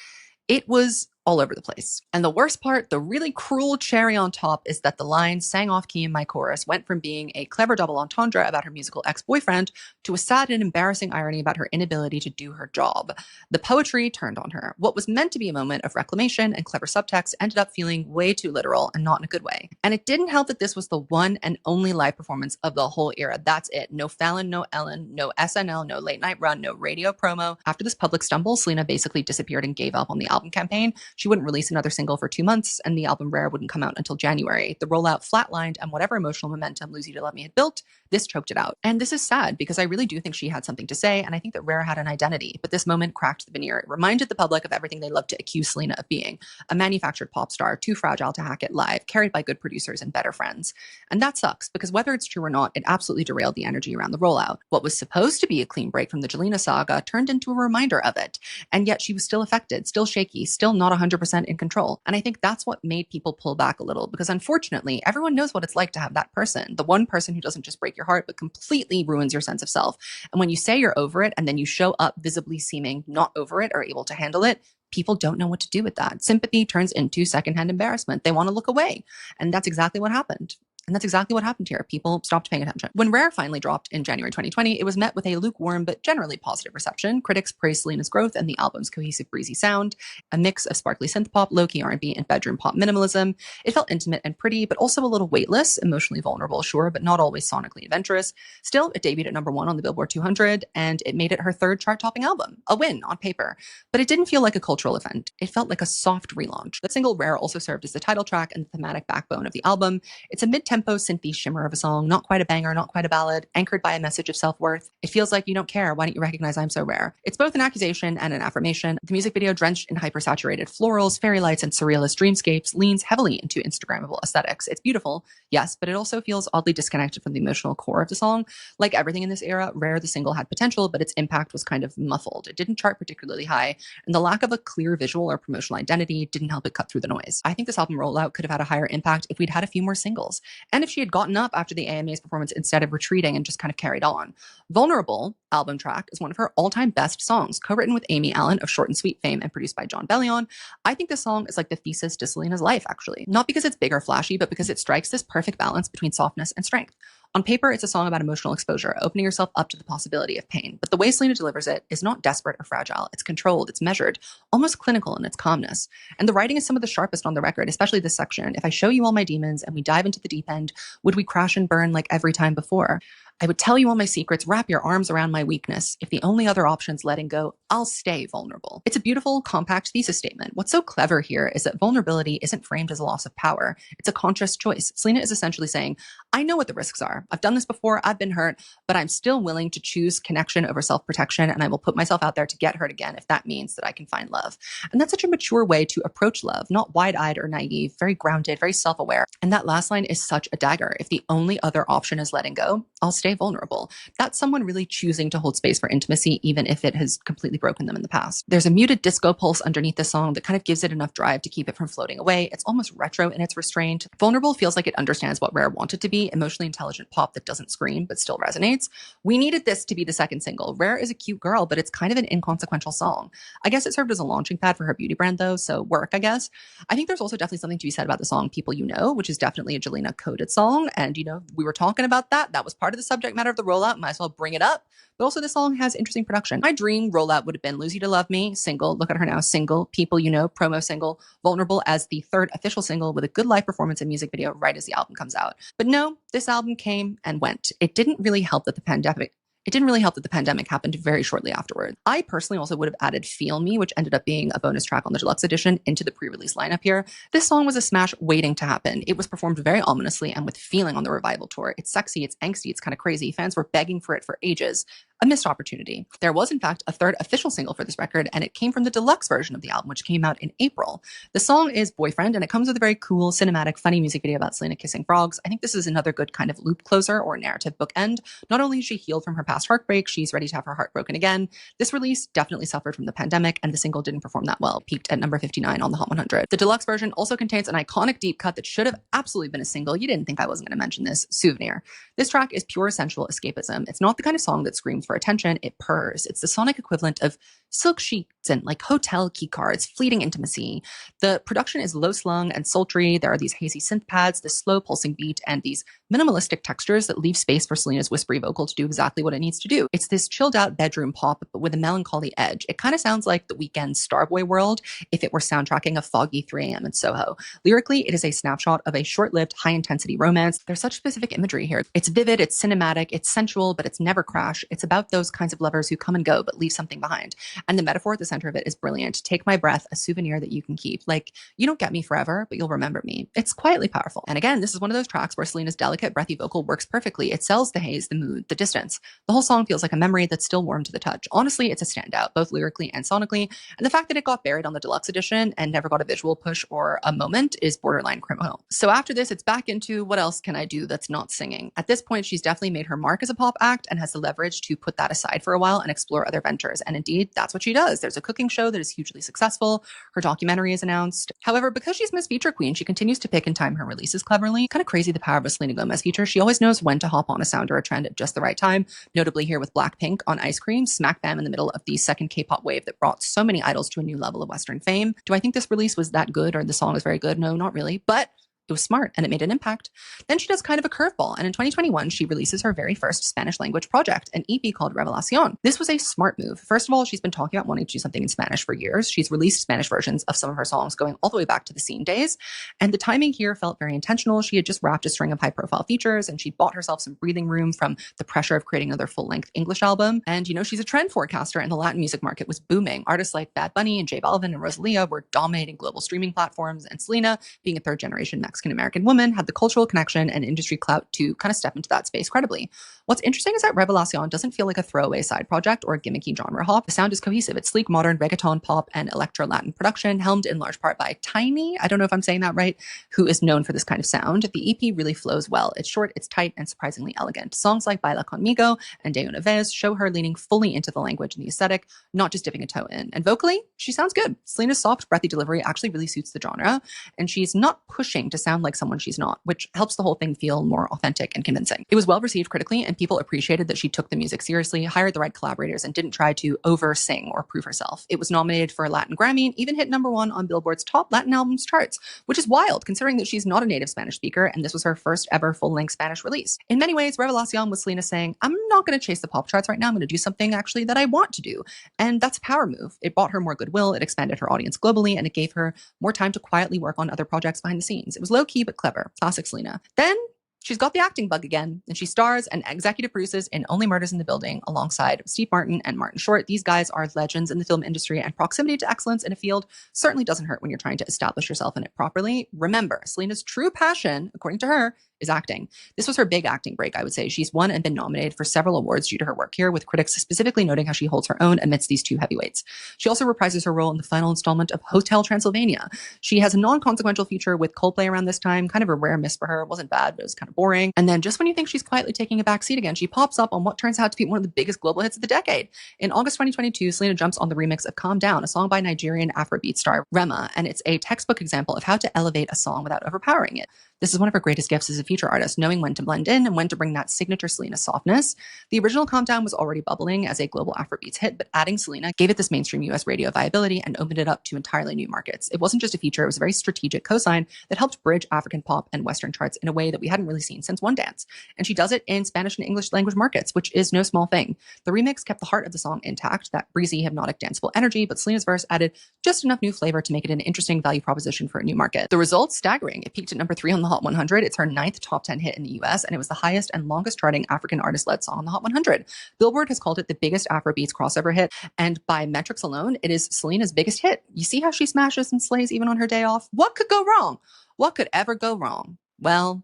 It was all over the place. And the worst part, the really cruel cherry on top, is that the line "sang off key in my chorus" went from being a clever double entendre about her musical ex-boyfriend to a sad and embarrassing irony about her inability to do her job. The poetry turned on her. What was meant to be a moment of reclamation and clever subtext ended up feeling way too literal, and not in a good way. And it didn't help that this was the one and only live performance of the whole era. That's it. No Fallon, no Ellen, no SNL, no late night run, no radio promo. After this public stumble, Selena basically disappeared and gave up on the album campaign. She wouldn't release another single for 2 months, and the album Rare wouldn't come out until January. The rollout flatlined, and whatever emotional momentum Lose You to Love Me had built, this choked it out. And this is sad because I really do think she had something to say, and I think that Rare had an identity. But this moment cracked the veneer. It reminded the public of everything they love to accuse Selena of being: a manufactured pop star, too fragile to hack it live, carried by good producers and better friends. And that sucks, because whether it's true or not, it absolutely derailed the energy around the rollout. What was supposed to be a clean break from the Jelena saga turned into a reminder of it. And yet she was still affected, still shaky, still not 100% in control. And I think that's what made people pull back a little, because unfortunately, everyone knows what it's like to have that person, the one person who doesn't just break your heart, but completely ruins your sense of self. And when you say you're over it, and then you show up visibly seeming not over it or able to handle it, people don't know what to do with that. Sympathy turns into secondhand embarrassment. They want to look away. And that's exactly what happened. And that's exactly what happened here. People stopped paying attention. When Rare finally dropped in January 2020, it was met with a lukewarm but generally positive reception. Critics praised Selena's growth and the album's cohesive, breezy sound, a mix of sparkly synth pop, low-key R&B, and bedroom pop minimalism. It felt intimate and pretty, but also a little weightless, emotionally vulnerable, sure, but not always sonically adventurous. Still, it debuted at #1 on the Billboard 200, and it made it her third chart-topping album. A win on paper. But it didn't feel like a cultural event. It felt like a soft relaunch. The single Rare also served as the title track and the thematic backbone of the album. It's a mid-tempo, synthy shimmer of a song, not quite a banger, not quite a ballad, anchored by a message of self-worth. It feels like you don't care. Why don't you recognize I'm so rare? It's both an accusation and an affirmation. The music video, drenched in hypersaturated florals, fairy lights, and surrealist dreamscapes, leans heavily into Instagrammable aesthetics. It's beautiful, yes, but it also feels oddly disconnected from the emotional core of the song. Like everything in this era, Rare, the single, had potential, but its impact was kind of muffled. It didn't chart particularly high, and the lack of a clear visual or promotional identity didn't help it cut through the noise. I think this album rollout could have had a higher impact if we'd had a few more singles, and if she had gotten up after the AMA's performance instead of retreating and just kind of carried on. Vulnerable, album track, is one of her all-time best songs, co-written with Amy Allen of Short and Sweet fame and produced by Jon Bellion. I think this song is like the thesis to Selena's life, actually. Not because it's big or flashy, but because it strikes this perfect balance between softness and strength. On paper, it's a song about emotional exposure, opening yourself up to the possibility of pain. But the way Selena delivers it is not desperate or fragile. It's controlled, it's measured, almost clinical in its calmness. And the writing is some of the sharpest on the record, especially this section. If I show you all my demons and we dive into the deep end, would we crash and burn like every time before? I would tell you all my secrets, wrap your arms around my weakness. If the only other option's letting go, I'll stay vulnerable. It's a beautiful, compact thesis statement. What's so clever here is that vulnerability isn't framed as a loss of power. It's a conscious choice. Selena is essentially saying, I know what the risks are. I've done this before, I've been hurt, but I'm still willing to choose connection over self-protection, and I will put myself out there to get hurt again if that means that I can find love. And that's such a mature way to approach love, not wide-eyed or naive, very grounded, very self-aware. And that last line is such a dagger. If the only other option is letting go, I'll stay vulnerable. That's someone really choosing to hold space for intimacy, even if it has completely broken them in the past. There's a muted disco pulse underneath the song that kind of gives it enough drive to keep it from floating away. It's almost retro in its restraint. Vulnerable feels like it understands what Rare wanted to be, emotionally intelligent pop that doesn't scream but still resonates. We needed this to be the second single. Rare is a cute girl, but it's kind of an inconsequential song. I guess it served as a launching pad for her beauty brand though, so work, I guess. I think there's also definitely something to be said about the song People You Know, which is definitely a Jelena coded song. And we were talking about that. That was part of the subject matter of the rollout. Might as well bring it up. But also this song has interesting production. My dream rollout would have been Lose You to Love Me, single, Look at Her Now, single, People You Know, promo single, Vulnerable as the third official single with a good live performance and music video right as the album comes out. But no, this album came and went. It didn't really help that the pandemic happened very shortly afterward. I personally also would have added Feel Me, which ended up being a bonus track on the deluxe edition, into the pre-release lineup here. This song was a smash waiting to happen. It was performed very ominously and with feeling on the revival tour. It's sexy, it's angsty, it's kind of crazy. Fans were begging for it for ages. A missed opportunity. There was, in fact, a third official single for this record, and it came from the deluxe version of the album, which came out in April. The song is Boyfriend, and it comes with a very cool, cinematic, funny music video about Selena kissing frogs. I think this is another good kind of loop closer or narrative bookend. Not only is she healed from her past heartbreak, she's ready to have her heart broken again. This release definitely suffered from the pandemic, and the single didn't perform that well, peaked at number 59 on the Hot 100. The deluxe version also contains an iconic deep cut that should have absolutely been a single. You didn't think I wasn't going to mention this. Souvenir. This track is pure sensual escapism. It's not the kind of song that screams for attention. It purrs. It's the sonic equivalent of silk sheets and like hotel key cards, fleeting intimacy. The production is low slung and sultry. There are these hazy synth pads, this slow pulsing beat, and these minimalistic textures that leave space for Selena's whispery vocal to do exactly what it needs to do. It's this chilled out bedroom pop, but with a melancholy edge. It kind of sounds like The Weeknd's Starboy World if it were soundtracking a foggy 3 a.m. in Soho. Lyrically, it is a snapshot of a short-lived, high-intensity romance. There's such specific imagery here. It's vivid, it's cinematic, it's sensual, but it's never crash. It's about those kinds of lovers who come and go, but leave something behind. And the metaphor at the center of it is brilliant. Take my breath, a souvenir that you can keep. Like, you don't get me forever, but you'll remember me. It's quietly powerful. And again, this is one of those tracks where Selena's delicate, breathy vocal works perfectly. It sells the haze, the mood, the distance. The whole song feels like a memory that's still warm to the touch. Honestly, it's a standout, both lyrically and sonically. And the fact that it got buried on the deluxe edition and never got a visual push or a moment is borderline criminal. So after this, it's back into what else can I do that's not singing? At this point, she's definitely made her mark as a pop act and has the leverage to put that aside for a while and explore other ventures. And indeed, that's what she does. There's a cooking show that is hugely successful. Her documentary is announced. However, because she's Miss Feature Queen, she continues to pick and time her releases cleverly. Kind of crazy the power of a Selena Gomez feature. She always knows when to hop on a sound or a trend at just the right time, notably here with Blackpink on Ice Cream, smack bam in the middle of the second K-pop wave that brought so many idols to a new level of Western fame. Do I think this release was that good or the song was very good? No, not really. But it was smart and it made an impact. Then she does kind of a curveball, and in 2021, she releases her very first Spanish language project, an EP called Revelacion. This was a smart move. First of all, she's been talking about wanting to do something in Spanish for years. She's released Spanish versions of some of her songs going all the way back to the scene days, and the timing here felt very intentional. She had just wrapped a string of high-profile features, and she bought herself some breathing room from the pressure of creating another full-length English album. And, you know, she's a trend forecaster, and the Latin music market was booming. Artists like Bad Bunny and J Balvin and Rosalia were dominating global streaming platforms, and Selena, being a third-generation Mexican-American woman, had the cultural connection and industry clout to kind of step into that space credibly. What's interesting is that Revelacion doesn't feel like a throwaway side project or a gimmicky genre hop. The sound is cohesive. It's sleek, modern reggaeton, pop, and electro-Latin production, helmed in large part by Tiny, I don't know if I'm saying that right, who is known for this kind of sound. The EP really flows well. It's short, it's tight, and surprisingly elegant. Songs like Baila Conmigo and De Una Vez show her leaning fully into the language and the aesthetic, not just dipping a toe in. And vocally, she sounds good. Selena's soft, breathy delivery actually really suits the genre, and she's not pushing to sound like someone she's not, which helps the whole thing feel more authentic and convincing. It was well received critically, and people appreciated that she took the music seriously, hired the right collaborators, and didn't try to over-sing or prove herself. It was nominated for a Latin Grammy and even hit #1 on Billboard's top Latin albums charts, which is wild considering that she's not a native Spanish speaker and this was her first ever full-length Spanish release. In many ways, Revelacion was Selena saying, I'm not going to chase the pop charts right now, I'm going to do something actually that I want to do. And that's a power move. It bought her more goodwill, it expanded her audience globally, and it gave her more time to quietly work on other projects behind the scenes. It was low-key but clever. Classic Selena. Then she's got the acting bug again, and she stars and executive produces in Only Murders in the Building alongside Steve Martin and Martin Short. These guys are legends in the film industry, and proximity to excellence in a field certainly doesn't hurt when you're trying to establish yourself in it properly. Remember, Selena's true passion, according to her, is acting. This was her big acting break, I would say. She's won and been nominated for several awards due to her work here, with critics specifically noting how she holds her own amidst these two heavyweights. She also reprises her role in the final installment of Hotel Transylvania. She has a non-consequential feature with Coldplay around this time, kind of a rare miss for her. It wasn't bad, but it was kind of boring. And then just when you think she's quietly taking a back seat again, she pops up on what turns out to be one of the biggest global hits of the decade. In August 2022, Selena jumps on the remix of Calm Down, a song by Nigerian Afrobeat star Rema, and it's a textbook example of how to elevate a song without overpowering it. This is one of her greatest gifts as a feature artist, knowing when to blend in and when to bring that signature Selena softness. The original Calm Down was already bubbling as a global Afrobeats hit, but adding Selena gave it this mainstream US radio viability and opened it up to entirely new markets. It wasn't just a feature, it was a very strategic cosign that helped bridge African pop and Western charts in a way that we hadn't really seen since One Dance. And she does it in Spanish and English language markets, which is no small thing. The remix kept the heart of the song intact, that breezy, hypnotic, danceable energy, but Selena's verse added just enough new flavor to make it an interesting value proposition for a new market. The results, staggering. It peaked at #3 on the Hot 100. It's her 9th top 10 hit in the US, and it was the highest and longest charting African artist-led song on the Hot 100. Billboard has called it the biggest Afrobeats crossover hit, and by metrics alone, it is Selena's biggest hit. You see how she smashes and slays even on her day off? What could go wrong? What could ever go wrong? Well,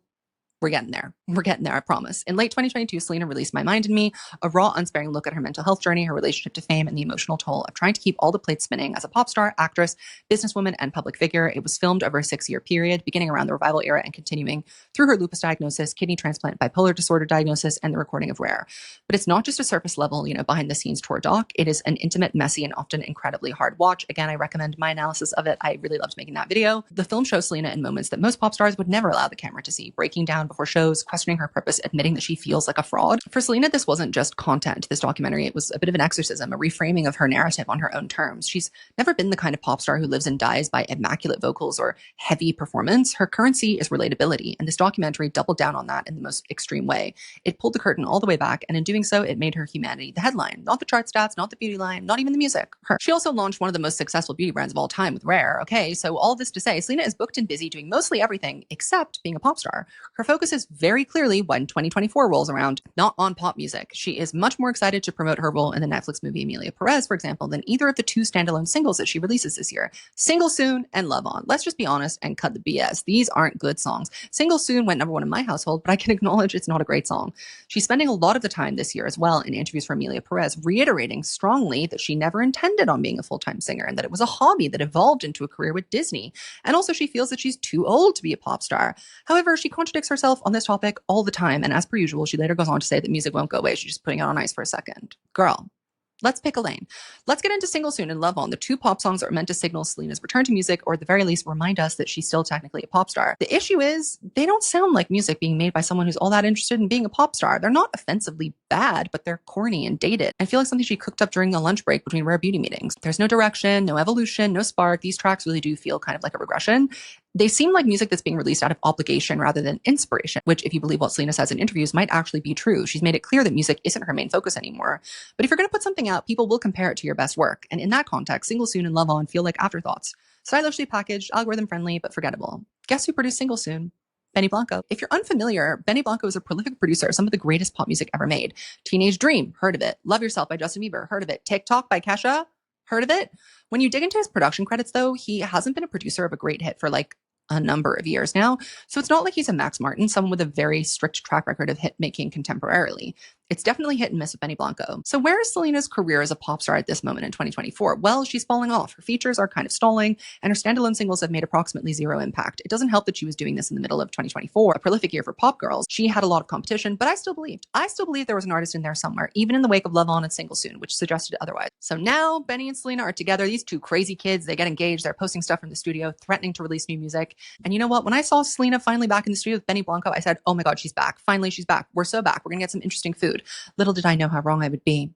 we're getting there. We're getting there, I promise. In late 2022, Selena released My Mind and Me, a raw, unsparing look at her mental health journey, her relationship to fame, and the emotional toll of trying to keep all the plates spinning as a pop star, actress, businesswoman, and public figure. It was filmed over a 6-year period, beginning around the revival era and continuing through her lupus diagnosis, kidney transplant, bipolar disorder diagnosis, and the recording of Rare. But it's not just a surface level, behind the scenes tour doc. It is an intimate, messy, and often incredibly hard watch. Again, I recommend my analysis of it. I really loved making that video. The film shows Selena in moments that most pop stars would never allow the camera to see, breaking down before shows, questioning her purpose, admitting that she feels like a fraud. For Selena, this wasn't just content, this documentary. It was a bit of an exorcism, a reframing of her narrative on her own terms. She's never been the kind of pop star who lives and dies by immaculate vocals or heavy performance. Her currency is relatability, and this documentary doubled down on that in the most extreme way. It pulled the curtain all the way back, and in doing so, it made her humanity the headline. Not the chart stats, not the beauty line, not even the music. Her. She also launched one of the most successful beauty brands of all time with Rare. Okay, so all this to say, Selena is booked and busy doing mostly everything except being a pop star. Her focus focus is very clearly when 2024 rolls around, not on pop music. She is much more excited to promote her role in the Netflix movie Amelia Perez, for example, than either of the 2 standalone singles that she releases this year, Single Soon and Love On. Let's just be honest and cut the BS. These aren't good songs. Single Soon went #1 in my household, but I can acknowledge it's not a great song. She's spending a lot of the time this year as well in interviews for Amelia Perez, reiterating strongly that she never intended on being a full-time singer and that it was a hobby that evolved into a career with Disney. And also she feels that she's too old to be a pop star. However, she contradicts herself on this topic all the time, and as per usual, she later goes on to say that music won't go away. She's just putting it on ice for a second. Girl, let's pick a lane. Let's get into Single Soon and Love On, the 2 pop songs that are meant to signal Selena's return to music, or at the very least remind us that she's still technically a pop star. The issue is, they don't sound like music being made by someone who's all that interested in being a pop star. They're not offensively bad, but they're corny and dated, and feel like something she cooked up during a lunch break between Rare Beauty meetings. There's no direction, no evolution, no spark. These tracks really do feel kind of like a regression. They seem like music that's being released out of obligation rather than inspiration, which, if you believe what Selena says in interviews, might actually be true. She's made it clear that music isn't her main focus anymore. But if you're going to put something out, people will compare it to your best work. And in that context, Single Soon and Love On feel like afterthoughts. Stylishly packaged, algorithm-friendly, but forgettable. Guess who produced Single Soon? Benny Blanco. If you're unfamiliar, Benny Blanco is a prolific producer of some of the greatest pop music ever made. Teenage Dream, heard of it. Love Yourself by Justin Bieber, heard of it. TikTok by Kesha, heard of it. When you dig into his production credits, though, he hasn't been a producer of a great hit for like a number of years now. So it's not like he's a Max Martin, someone with a very strict track record of hit making contemporarily. It's definitely hit and miss with Benny Blanco. So where is Selena's career as a pop star at this moment in 2024? Well, she's falling off. Her features are kind of stalling, and her standalone singles have made approximately 0 impact. It doesn't help that she was doing this in the middle of 2024, a prolific year for pop girls. She had a lot of competition, but I still believed there was an artist in there somewhere, even in the wake of Love On and Single Soon, which suggested otherwise. So now Benny and Selena are together. These 2 crazy kids, they get engaged. They're posting stuff from the studio, threatening to release new music. And you know what? When I saw Selena finally back in the studio with Benny Blanco, I said, oh my God, she's back. Finally, she's back. We're so back. We're gonna get some interesting food. Little did I know how wrong I would be.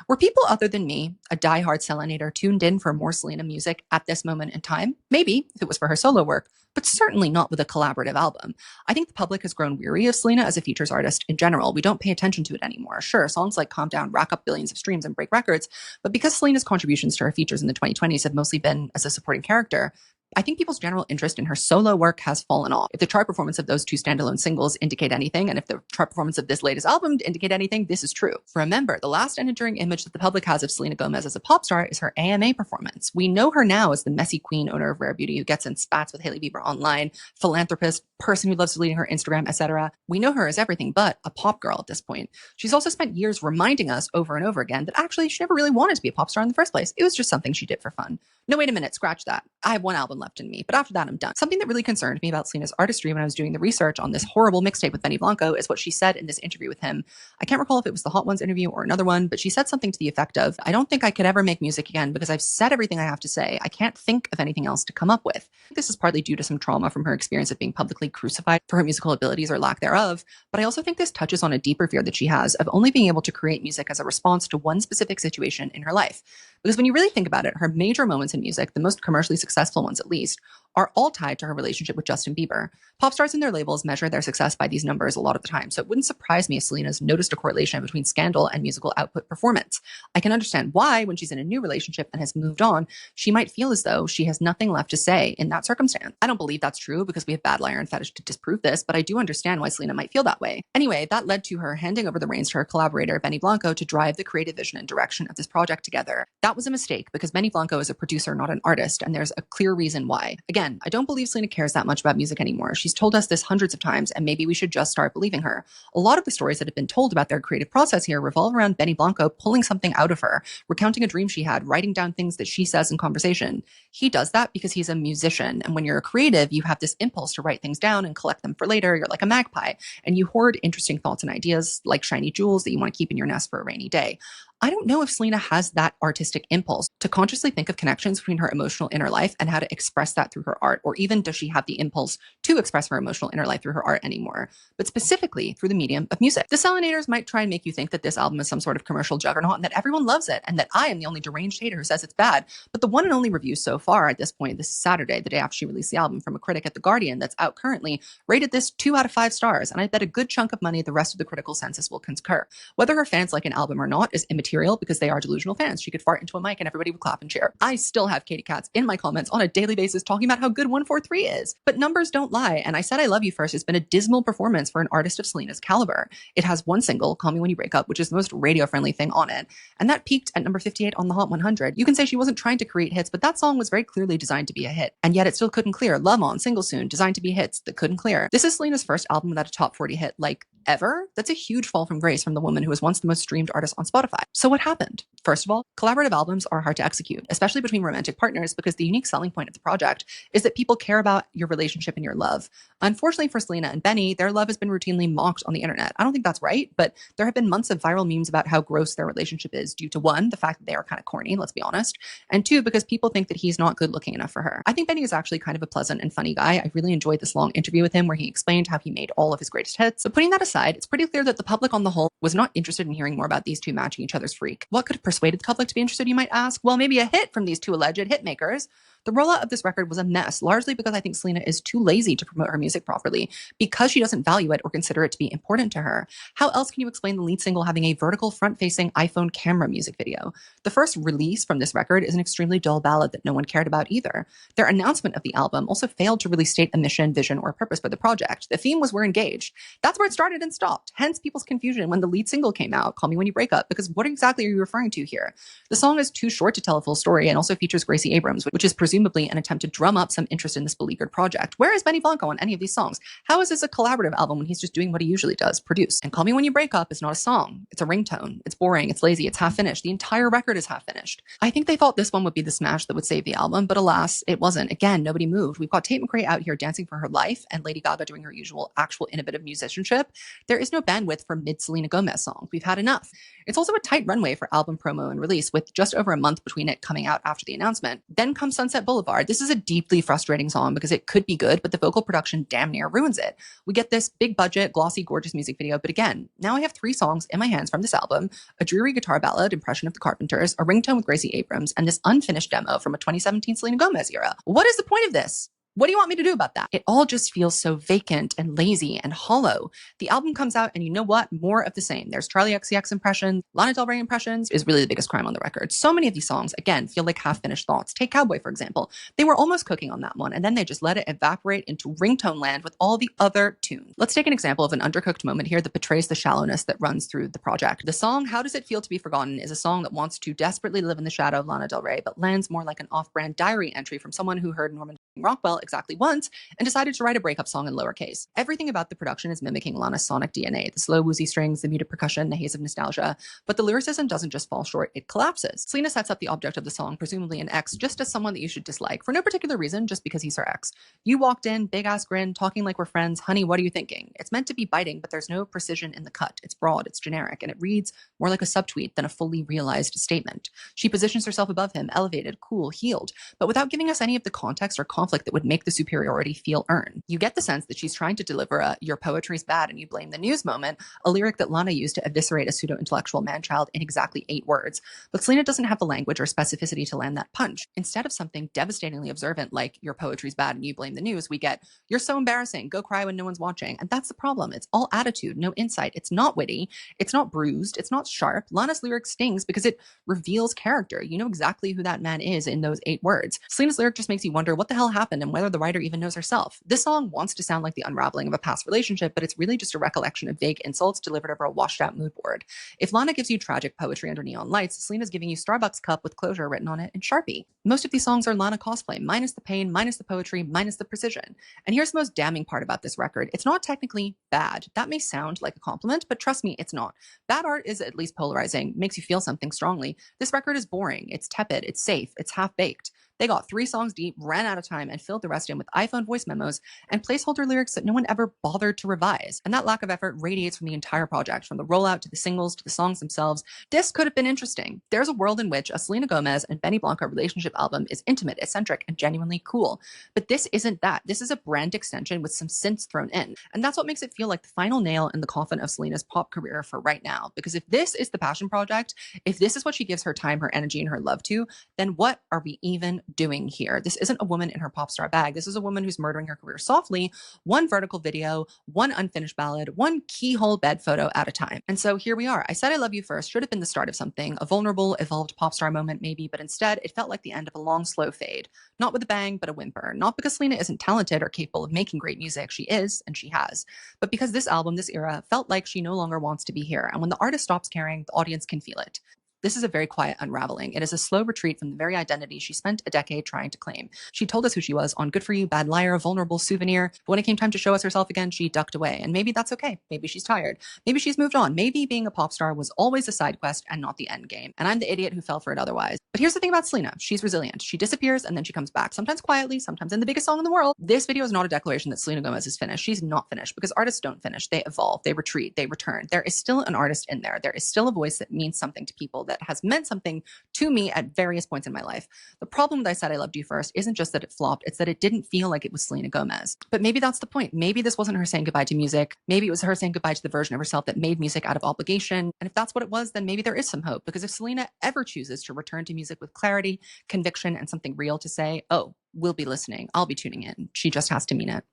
Were people other than me, a diehard Selenator, tuned in for more Selena music at this moment in time? Maybe, if it was for her solo work, but certainly not with a collaborative album. I think the public has grown weary of Selena as a features artist in general. We don't pay attention to it anymore. Sure, songs like Calm Down rack up billions of streams and break records, but because Selena's contributions to her features in the 2020s have mostly been as a supporting character, I think people's general interest in her solo work has fallen off. If the chart performance of those 2 standalone singles indicate anything, and if the chart performance of this latest album indicate anything, this is true. Remember, the last and enduring image that the public has of Selena Gomez as a pop star is her AMA performance. We know her now as the messy queen, owner of Rare Beauty, who gets in spats with Hailey Bieber online, philanthropist, person who loves deleting her Instagram, etc. We know her as everything but a pop girl at this point. She's also spent years reminding us over and over again that actually she never really wanted to be a pop star in the first place. It was just something she did for fun. No, wait a minute, scratch that. I have 1 album left in me, but after that, I'm done. Something that really concerned me about Selena's artistry when I was doing the research on this horrible mixtape with Benny Blanco is what she said in this interview with him. I can't recall if it was the Hot Ones interview or another one, but she said something to the effect of, I don't think I could ever make music again because I've said everything I have to say. I can't think of anything else to come up with. This is partly due to some trauma from her experience of being publicly crucified for her musical abilities or lack thereof, but I also think this touches on a deeper fear that she has of only being able to create music as a response to one specific situation in her life. Because when you really think about it, her major moments in music, the most commercially successful ones at least, are all tied to her relationship with Justin Bieber. Pop stars and their labels measure their success by these numbers a lot of the time, so it wouldn't surprise me if Selena's noticed a correlation between scandal and musical output performance. I can understand why, when she's in a new relationship and has moved on, she might feel as though she has nothing left to say in that circumstance. I don't believe that's true because we have Bad Liar and Fetish to disprove this, but I do understand why Selena might feel that way. Anyway, that led to her handing over the reins to her collaborator, Benny Blanco, to drive the creative vision and direction of this project together. That was a mistake because Benny Blanco is a producer, not an artist, and there's a clear reason why. Again, I don't believe Selena cares that much about music anymore. She's told us this hundreds of times, and maybe we should just start believing her. A lot of the stories that have been told about their creative process here revolve around Benny Blanco pulling something out of her, recounting a dream she had, writing down things that she says in conversation. He does that because he's a musician, and when you're a creative, you have this impulse to write things down and collect them for later. You're like a magpie, and you hoard interesting thoughts and ideas like shiny jewels that you want to keep in your nest for a rainy day. I don't know if Selena has that artistic impulse to consciously think of connections between her emotional inner life and how to express that through her art, or even does she have the impulse to express her emotional inner life through her art anymore, but specifically through the medium of music. The Selenators might try and make you think that this album is some sort of commercial juggernaut and that everyone loves it and that I am the only deranged hater who says it's bad, but the one and only review so far at this point, this is Saturday, the day after she released the album, from a critic at The Guardian that's out currently, rated this 2 out of 5 stars, and I bet a good chunk of money the rest of the critical census will concur. Whether her fans like an album or not is immaterial material because they are delusional fans. She could fart into a mic and everybody would clap and cheer. I still have Katie Katz in my comments on a daily basis talking about how good 143 is. But numbers don't lie, and I Said I Love You First has been a dismal performance for an artist of Selena's caliber. It has one single, Call Me When You Break Up, which is the most radio-friendly thing on it, and that peaked at number 58 on the Hot 100. You can say she wasn't trying to create hits, but that song was very clearly designed to be a hit, and yet it still couldn't clear. Love On, Single Soon, designed to be hits that couldn't clear. This is Selena's first album without a top 40 hit, like, ever. That's a huge fall from grace from the woman who was once the most streamed artist on Spotify. So what happened? First of all, collaborative albums are hard to execute, especially between romantic partners, because the unique selling point of the project is that people care about your relationship and your love. Unfortunately for Selena and Benny, their love has been routinely mocked on the internet. I don't think that's right, but there have been months of viral memes about how gross their relationship is due to, one, the fact that they are kind of corny, let's be honest, and two, because people think that he's not good looking enough for her. I think Benny is actually kind of a pleasant and funny guy. I really enjoyed this long interview with him where he explained how he made all of his greatest hits. But putting that aside, it's pretty clear that the public on the whole was not interested in hearing more about these two matching each other's freak. What could have persuaded the public to be interested, you might ask? Well, maybe a hit from these two alleged hit makers. The rollout of this record was a mess, largely because I think Selena is too lazy to promote her music properly, because she doesn't value it or consider it to be important to her. How else can you explain the lead single having a vertical front-facing iPhone camera music video? The first release from this record is an extremely dull ballad that no one cared about either. Their announcement of the album also failed to really state a mission, vision, or purpose for the project. The theme was We're Engaged. That's where it started and stopped. Hence people's confusion when the lead single came out, Call Me When You Break Up, because what exactly are you referring to here? The song is too short to tell a full story and also features Gracie Abrams, which is presumably an attempt to drum up some interest in this beleaguered project. Where is Benny Blanco on any of these songs? How is this a collaborative album when he's just doing what he usually does, produce? And Call Me When You Break Up is not a song. It's a ringtone. It's boring. It's lazy. It's half finished. The entire record is half finished. I think they thought this one would be the smash that would save the album, but alas, it wasn't. Again, nobody moved. We've got Tate McRae out here dancing for her life and Lady Gaga doing her usual actual innovative musicianship. There is no bandwidth for mid-Selena Gomez songs. We've had enough. It's also a tight runway for album promo and release, with just over a month between it coming out after the announcement. Then comes Sunset Boulevard. This is a deeply frustrating song because it could be good, but the vocal production damn near ruins it. We get this big budget, glossy, gorgeous music video, but again, now I have 3 songs in my hands from this album: a dreary guitar ballad, Impression of the Carpenters, a ringtone with Gracie Abrams, and this unfinished demo from a 2017 Selena Gomez era. What is the point of this? What do you want me to do about that? It all just feels so vacant and lazy and hollow. The album comes out and you know what? More of the same. There's Charlie XCX impressions. Lana Del Rey impressions is really the biggest crime on the record. So many of these songs, again, feel like half-finished thoughts. Take Cowboy, for example. They were almost cooking on that one, and then they just let it evaporate into ringtone land with all the other tunes. Let's take an example of an undercooked moment here that betrays the shallowness that runs through the project. The song How Does It Feel to Be Forgotten is a song that wants to desperately live in the shadow of Lana Del Rey, but lands more like an off-brand diary entry from someone who heard Norman Rockwell exactly once and decided to write a breakup song in lowercase. Everything about the production is mimicking Lana's sonic DNA, the slow woozy strings, the muted percussion, the haze of nostalgia, but the lyricism doesn't just fall short, it collapses. Selena sets up the object of the song, presumably an ex, just as someone that you should dislike, for no particular reason, just because he's her ex. You walked in, big ass grin, talking like we're friends, honey, what are you thinking? It's meant to be biting, but there's no precision in the cut. It's broad, it's generic, and it reads more like a subtweet than a fully realized statement. She positions herself above him, elevated, cool, healed, but without giving us any of the context or conflict that would make the superiority feel earned. You get the sense that she's trying to deliver a "your poetry's bad and you blame the news" moment, a lyric that Lana used to eviscerate a pseudo-intellectual man-child in exactly 8 words. But Selena doesn't have the language or specificity to land that punch. Instead of something devastatingly observant like "your poetry's bad and you blame the news," we get "you're so embarrassing, go cry when no one's watching." And that's the problem. It's all attitude, no insight. It's not witty. It's not bruised. It's not sharp. Lana's lyric stings because it reveals character. You know exactly who that man is in those 8 words. Selena's lyric just makes you wonder what the hell happened and whether the writer even knows herself. This song wants to sound like the unraveling of a past relationship, but it's really just a recollection of vague insults delivered over a washed-out mood board. If Lana gives you tragic poetry under neon lights, Selena's giving you Starbucks cup with closure written on it in Sharpie. Most of these songs are Lana cosplay, minus the pain, minus the poetry, minus the precision. And here's the most damning part about this record. It's not technically bad. That may sound like a compliment, but trust me, it's not. Bad art is at least polarizing, makes you feel something strongly. This record is boring, it's tepid, it's safe, it's half-baked. They got 3 songs deep, ran out of time, and filled the rest in with iPhone voice memos and placeholder lyrics that no one ever bothered to revise. And that lack of effort radiates from the entire project, from the rollout to the singles to the songs themselves. This could have been interesting. There's a world in which a Selena Gomez and Benny Blanco relationship album is intimate, eccentric, and genuinely cool. But this isn't that. This is a brand extension with some synths thrown in. And that's what makes it feel like the final nail in the coffin of Selena's pop career for right now. Because if this is the passion project, if this is what she gives her time, her energy, and her love to, then what are we even doing here? This isn't a woman in her pop star bag. This is a woman who's murdering her career softly, one vertical video, one unfinished ballad, one keyhole bed photo at a time. And so here we are. I Said I Love You First should have been the start of something, a vulnerable, evolved pop star moment maybe, but instead it felt like the end of a long, slow fade. Not with a bang, but a whimper. Not because Selena isn't talented or capable of making great music. She is, and she has. But because this album, this era, felt like she no longer wants to be here. And when the artist stops caring, the audience can feel it. This is a very quiet unraveling. It is a slow retreat from the very identity she spent a decade trying to claim. She told us who she was on Good For You, Bad Liar, Vulnerable, Souvenir. But when it came time to show us herself again, she ducked away. And maybe that's okay. Maybe she's tired. Maybe she's moved on. Maybe being a pop star was always a side quest and not the end game. And I'm the idiot who fell for it otherwise. But here's the thing about Selena. She's resilient. She disappears and then she comes back. Sometimes quietly, sometimes in the biggest song in the world. This video is not a declaration that Selena Gomez is finished. She's not finished because artists don't finish. They evolve, they retreat, they return. There is still an artist in there. There is still a voice that means something to people, that has meant something to me at various points in my life. The problem with I Said I Loved You First isn't just that it flopped, it's that it didn't feel like it was Selena Gomez. But maybe that's the point. Maybe this wasn't her saying goodbye to music. Maybe it was her saying goodbye to the version of herself that made music out of obligation. And if that's what it was, then maybe there is some hope. Because if Selena ever chooses to return to music with clarity, conviction, and something real to say, oh, we'll be listening, I'll be tuning in. She just has to mean it.